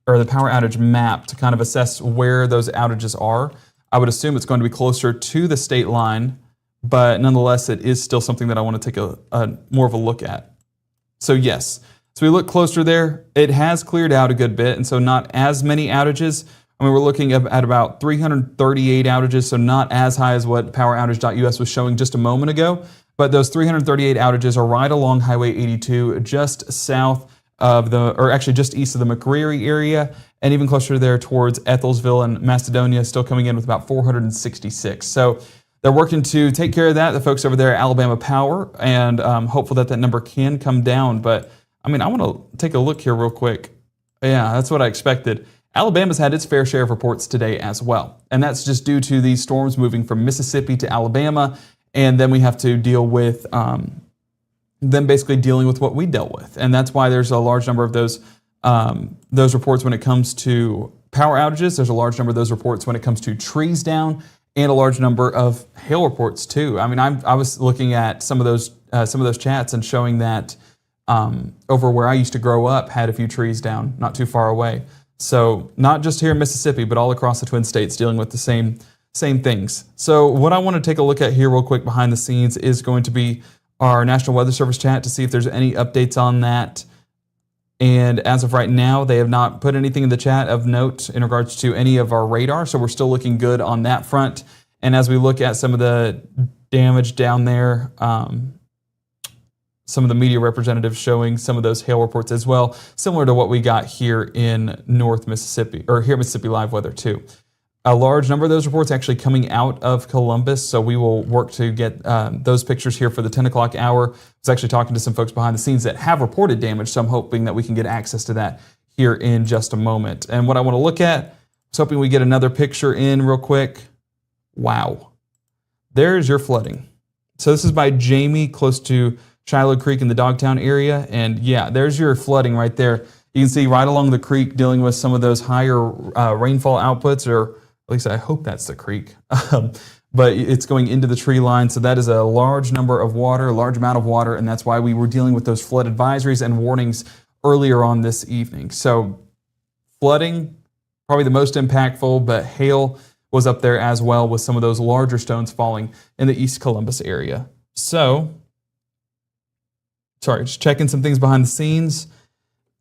or the power outage map, to kind of assess where those outages are. I would assume it's going to be closer to the state line, but nonetheless, it is still something that I want to take a more of a look at. So yes, so we look closer there. It has cleared out a good bit, and so not as many outages. I mean, we're looking at about 338 outages, so not as high as what poweroutage.us was showing just a moment ago. But those 338 outages are right along Highway 82, just south of or actually just east of the McCreary area, and even closer there towards Ethelsville and Macedonia, still coming in with about 466. So they're working to take care of that, the folks over there at Alabama Power, and hopeful that that number can come down. But I mean, I want to take a look here real quick. Yeah, that's what I expected. Alabama's had its fair share of reports today as well, and that's just due to these storms moving from Mississippi to Alabama, and then we have to deal with them basically dealing with what we dealt with, and that's why there's a large number of those reports when it comes to power outages. There's a large number of those reports when it comes to trees down, and a large number of hail reports too. I mean, I was looking at some of those chats and showing that over where I used to grow up had a few trees down not too far away. So not just here in Mississippi, but all across the Twin States dealing with the same things. So what I want to take a look at here real quick behind the scenes is going to be our National Weather Service chat to see if there's any updates on that. And as of right now, they have not put anything in the chat of note in regards to any of our radar. So we're still looking good on that front. And as we look at some of the damage down there, some of the media representatives showing some of those hail reports as well, similar to what we got here in North Mississippi, or here Mississippi Live Weather too. A large number of those reports actually coming out of Columbus, so we will work to get those pictures here for the 10 o'clock hour. I was actually talking to some folks behind the scenes that have reported damage, so I'm hoping that we can get access to that here in just a moment. And what I want to look at, I was hoping we get another picture in real quick. Wow. There's your flooding. So this is by Jamie, close to Shiloh Creek in the Dogtown area. And yeah, there's your flooding right there. You can see right along the creek dealing with some of those higher rainfall outputs, or at least I hope that's the creek. But it's going into the tree line. So that is a large number of water, a large amount of water. And that's why we were dealing with those flood advisories and warnings earlier on this evening. So flooding, probably the most impactful, but hail was up there as well with some of those larger stones falling in the East Columbus area. So, sorry, just checking some things behind the scenes.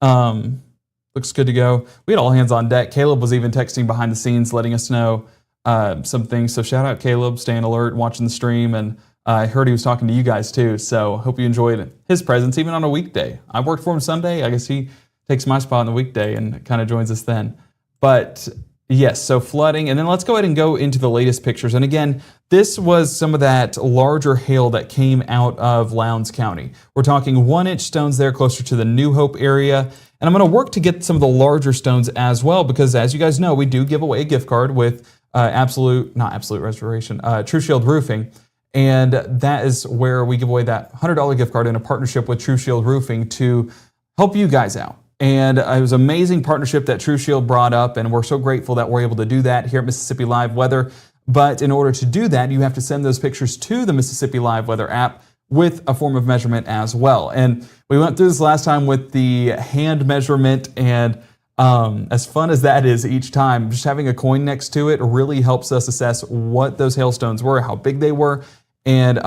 Looks good to go. We had all hands on deck. Caleb was even texting behind the scenes, letting us know some things. So shout out Caleb, staying alert, watching the stream. And I heard he was talking to you guys too. So hope you enjoyed his presence, even on a weekday. I worked for him Sunday. I guess he takes my spot on the weekday and kind of joins us then. But yes, so flooding. And then let's go ahead and go into the latest pictures. And again, this was some of that larger hail that came out of Lowndes County. We're talking 1-inch stones there closer to the New Hope area. And I'm going to work to get some of the larger stones as well, because as you guys know, we do give away a gift card with True Shield Roofing. And that is where we give away that $100 gift card in a partnership with True Shield Roofing to help you guys out. And it was an amazing partnership that True Shield brought up, and we're so grateful that we're able to do that here at Mississippi Live Weather. But in order to do that, you have to send those pictures to the Mississippi Live Weather app with a form of measurement as well. And we went through this last time with the hand measurement, and as fun as that is each time, just having a coin next to it really helps us assess what those hailstones were, how big they were, and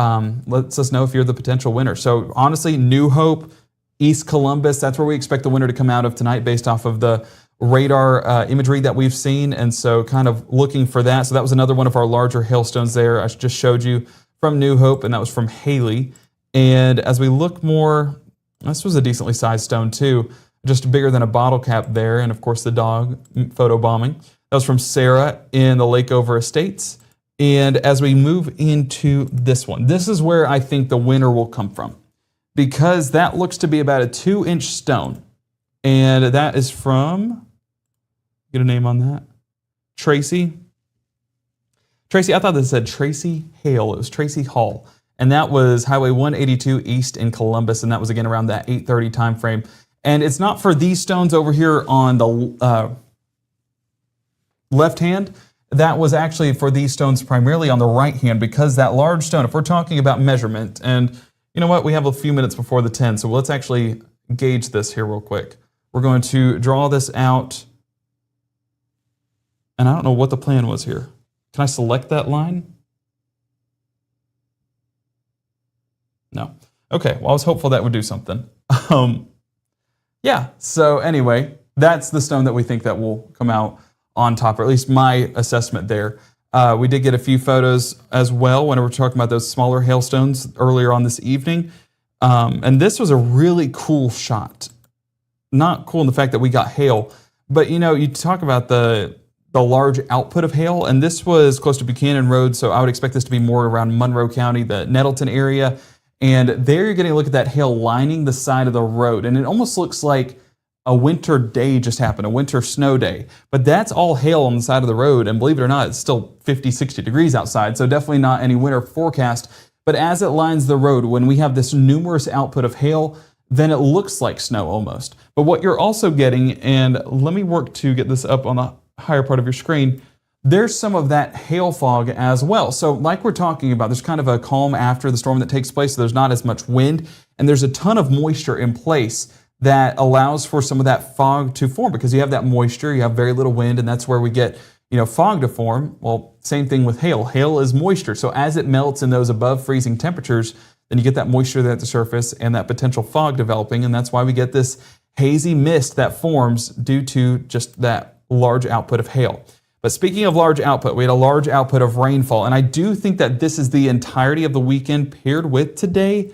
lets us know if you're the potential winner. So honestly, New Hope, East Columbus, that's where we expect the winner to come out of tonight based off of the radar imagery that we've seen. And so kind of looking for that. So that was another one of our larger hailstones there. I just showed you from New Hope, and that was from Haley. And as we look more, this was a decently sized stone too, just bigger than a bottle cap there. And of course the dog photo bombing. That was from Sarah in the Lakeover Estates. And as we move into this one, this is where I think the winner will come from, because that looks to be about a 2-inch stone. And that is from, get a name on that, Tracy. Tracy, I thought this said Tracy Hale. It was Tracy Hall. And that was Highway 182 East in Columbus. And that was again around that 8:30 time frame. And it's not for these stones over here on the left hand. That was actually for these stones primarily on the right hand, because that large stone, if we're talking about measurement, and you know what, we have a few minutes before the 10, so let's actually gauge this here real quick. We're going to draw this out, and I don't know what the plan was here. Can I select that line? No. Okay, well, I was hopeful that would do something. Yeah, so anyway, that's the stone that we think that will come out on top, or at least my assessment there. We did get a few photos as well when we were talking about those smaller hailstones earlier on this evening. And this was a really cool shot. Not cool in the fact that we got hail, but you know, you talk about the large output of hail, and this was close to Buchanan Road, so I would expect this to be more around Monroe County, the Nettleton area. And there you're getting a look at that hail lining the side of the road, and it almost looks like a winter day just happened, a winter snow day. But that's all hail on the side of the road, and believe it or not, it's still 50, 60 degrees outside, so definitely not any winter forecast. But as it lines the road, when we have this numerous output of hail, then it looks like snow almost. But what you're also getting, and let me work to get this up on the higher part of your screen, there's some of that hail fog as well. So like we're talking about, there's kind of a calm after the storm that takes place, so there's not as much wind, and there's a ton of moisture in place that allows for some of that fog to form, because you have that moisture, you have very little wind, and that's where we get, you know, fog to form. Well, same thing with hail. Hail is moisture. So as it melts in those above freezing temperatures, then you get that moisture there at the surface and that potential fog developing, and that's why we get this hazy mist that forms due to just that large output of hail. But speaking of large output, we had a large output of rainfall, and I do think that this is the entirety of the weekend paired with today.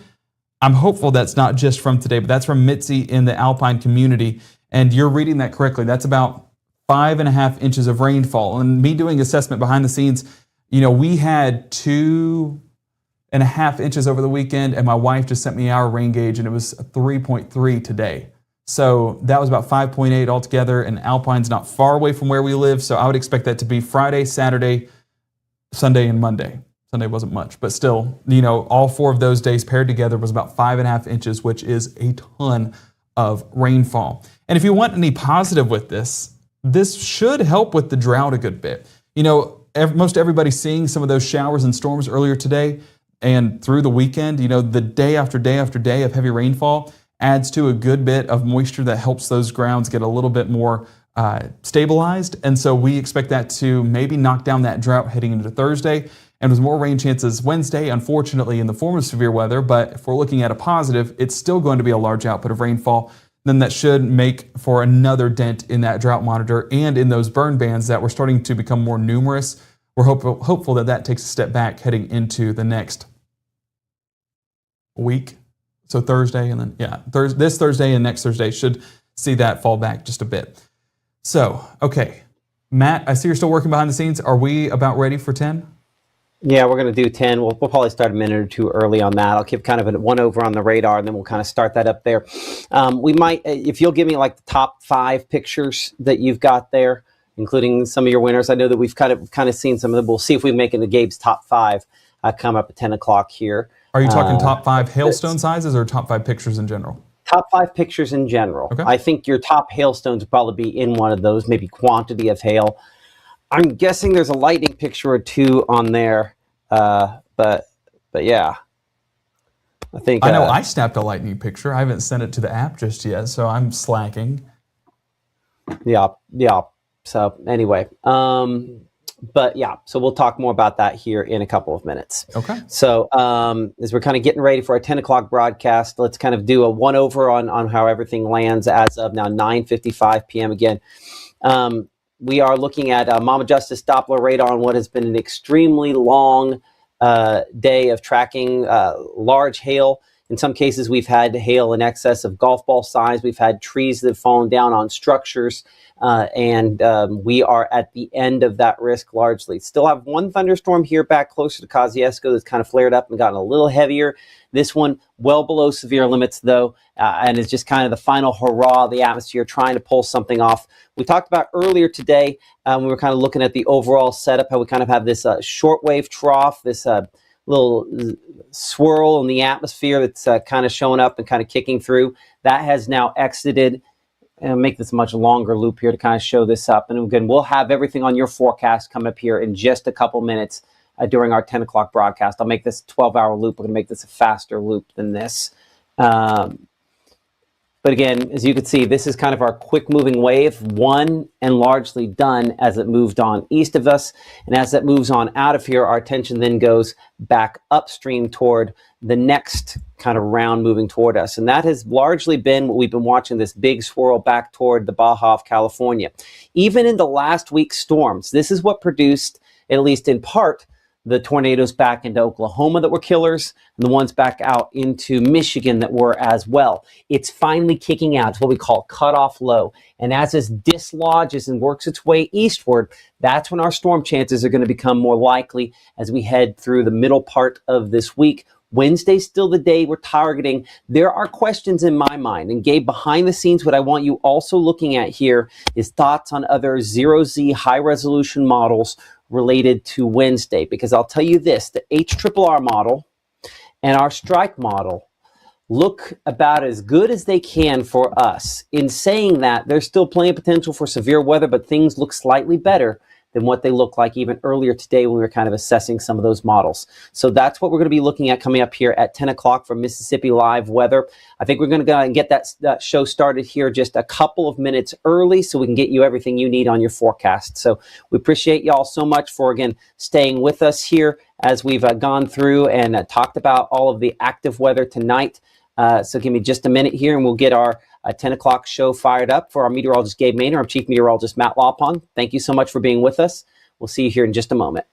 I'm hopeful that's not just from today, but that's from Mitzi in the Alpine community, and you're reading that correctly. That's about 5.5 inches of rainfall. And me doing assessment behind the scenes, you know, we had 2.5 inches over the weekend, and my wife just sent me our rain gauge, and it was 3.3 today. So that was about 5.8 altogether, and Alpine's not far away from where we live, so I would expect that to be Friday, Saturday, Sunday, and Monday. Sunday wasn't much, but still, you know, all 4 of those days paired together was about 5.5 inches, which is a ton of rainfall. And if you want any positive with this, this should help with the drought a good bit. You know, most everybody's seeing some of those showers and storms earlier today and through the weekend. You know, the day after day after day of heavy rainfall adds to a good bit of moisture that helps those grounds get a little bit more stabilized. And so we expect that to maybe knock down that drought heading into Thursday. And with more rain chances Wednesday, unfortunately, in the form of severe weather. But if we're looking at a positive, it's still going to be a large output of rainfall. Then that should make for another dent in that drought monitor and in those burn bans that were starting to become more numerous. We're hopeful that that takes a step back heading into the next week. So Thursday, and then, yeah, this Thursday and next Thursday should see that fall back just a bit. So, okay. Matt, I see you're still working behind the scenes. Are we about ready for 10?
Yeah, we're going to do 10. We'll probably start a minute or two early on that. I'll keep kind of a one over on the radar, and then we'll kind of start that up there. We might, if you'll give me like the top 5 pictures that you've got there, including some of your winners. I know that we've kind of seen some of them. We'll see if we make it to Gabe's top 5 come up at 10 o'clock here.
Are you talking top 5 hailstone sizes or top 5 pictures in general?
Top 5 pictures in general. Okay. I think your top hailstones would probably be in one of those, maybe quantity of hail. I'm guessing there's a lightning picture or 2 on there, but yeah. I think
I know I snapped a lightning picture. I haven't sent it to the app just yet, so I'm slacking.
Yeah. So anyway, but yeah, so we'll talk more about that here in a couple of minutes.
Okay.
So as we're kind of getting ready for our 10 o'clock broadcast, let's kind of do a one over on how everything lands as of now 9:55 p.m. again. We are looking at Mama Justice Doppler radar on what has been an extremely long day of tracking large hail In some cases, we've had hail in excess of golf ball size. We've had trees that have fallen down on structures, and we are at the end of that risk largely. Still have one thunderstorm here back closer to Kosciuszko that's kind of flared up and gotten a little heavier. This one well below severe limits, though, and is just kind of the final hurrah of the atmosphere trying to pull something off. We talked about earlier today, we were kind of looking at the overall setup, how we kind of have this shortwave trough, this little swirl in the atmosphere that's kind of showing up and kind of kicking through. That has now exited. And make this a much longer loop here to kind of show this up. And again, we'll have everything on your forecast come up here in just a couple minutes during our 10 o'clock broadcast. I'll make this 12-hour loop. We're going to make this a faster loop than this. But again, as you can see, this is kind of our quick moving wave, won and largely done as it moved on east of us. And as it moves on out of here, our attention then goes back upstream toward the next kind of round moving toward us. And that has largely been what we've been watching, this big swirl back toward the Baja of California. Even in the last week's storms, this is what produced, at least in part, the tornadoes back into Oklahoma that were killers, and the ones back out into Michigan that were as well. It's finally kicking out. It's what we call cutoff low. And as this dislodges and works its way eastward, that's when our storm chances are going to become more likely as we head through the middle part of this week. Wednesday's still the day we're targeting. There are questions in my mind. And Gabe, behind the scenes, what I want you also looking at here is thoughts on other zero-Z high-resolution models related to Wednesday, because I'll tell you this, the HRRR model and our strike model look about as good as they can for us. In saying that, there's still plenty of potential for severe weather, but things look slightly better than what they looked like even earlier today when we were kind of assessing some of those models. So that's what we're going to be looking at coming up here at 10 o'clock for Mississippi Live Weather. I think we're going to go and get that show started here just a couple of minutes early so we can get you everything you need on your forecast. So we appreciate y'all so much for, again, staying with us here as we've gone through and talked about all of the active weather tonight. So give me just a minute here and we'll get our 10 o'clock show fired up. For our meteorologist, Gabe Maynor, I'm Chief Meteorologist Matt Lawpon. Thank you so much for being with us. We'll see you here in just a moment.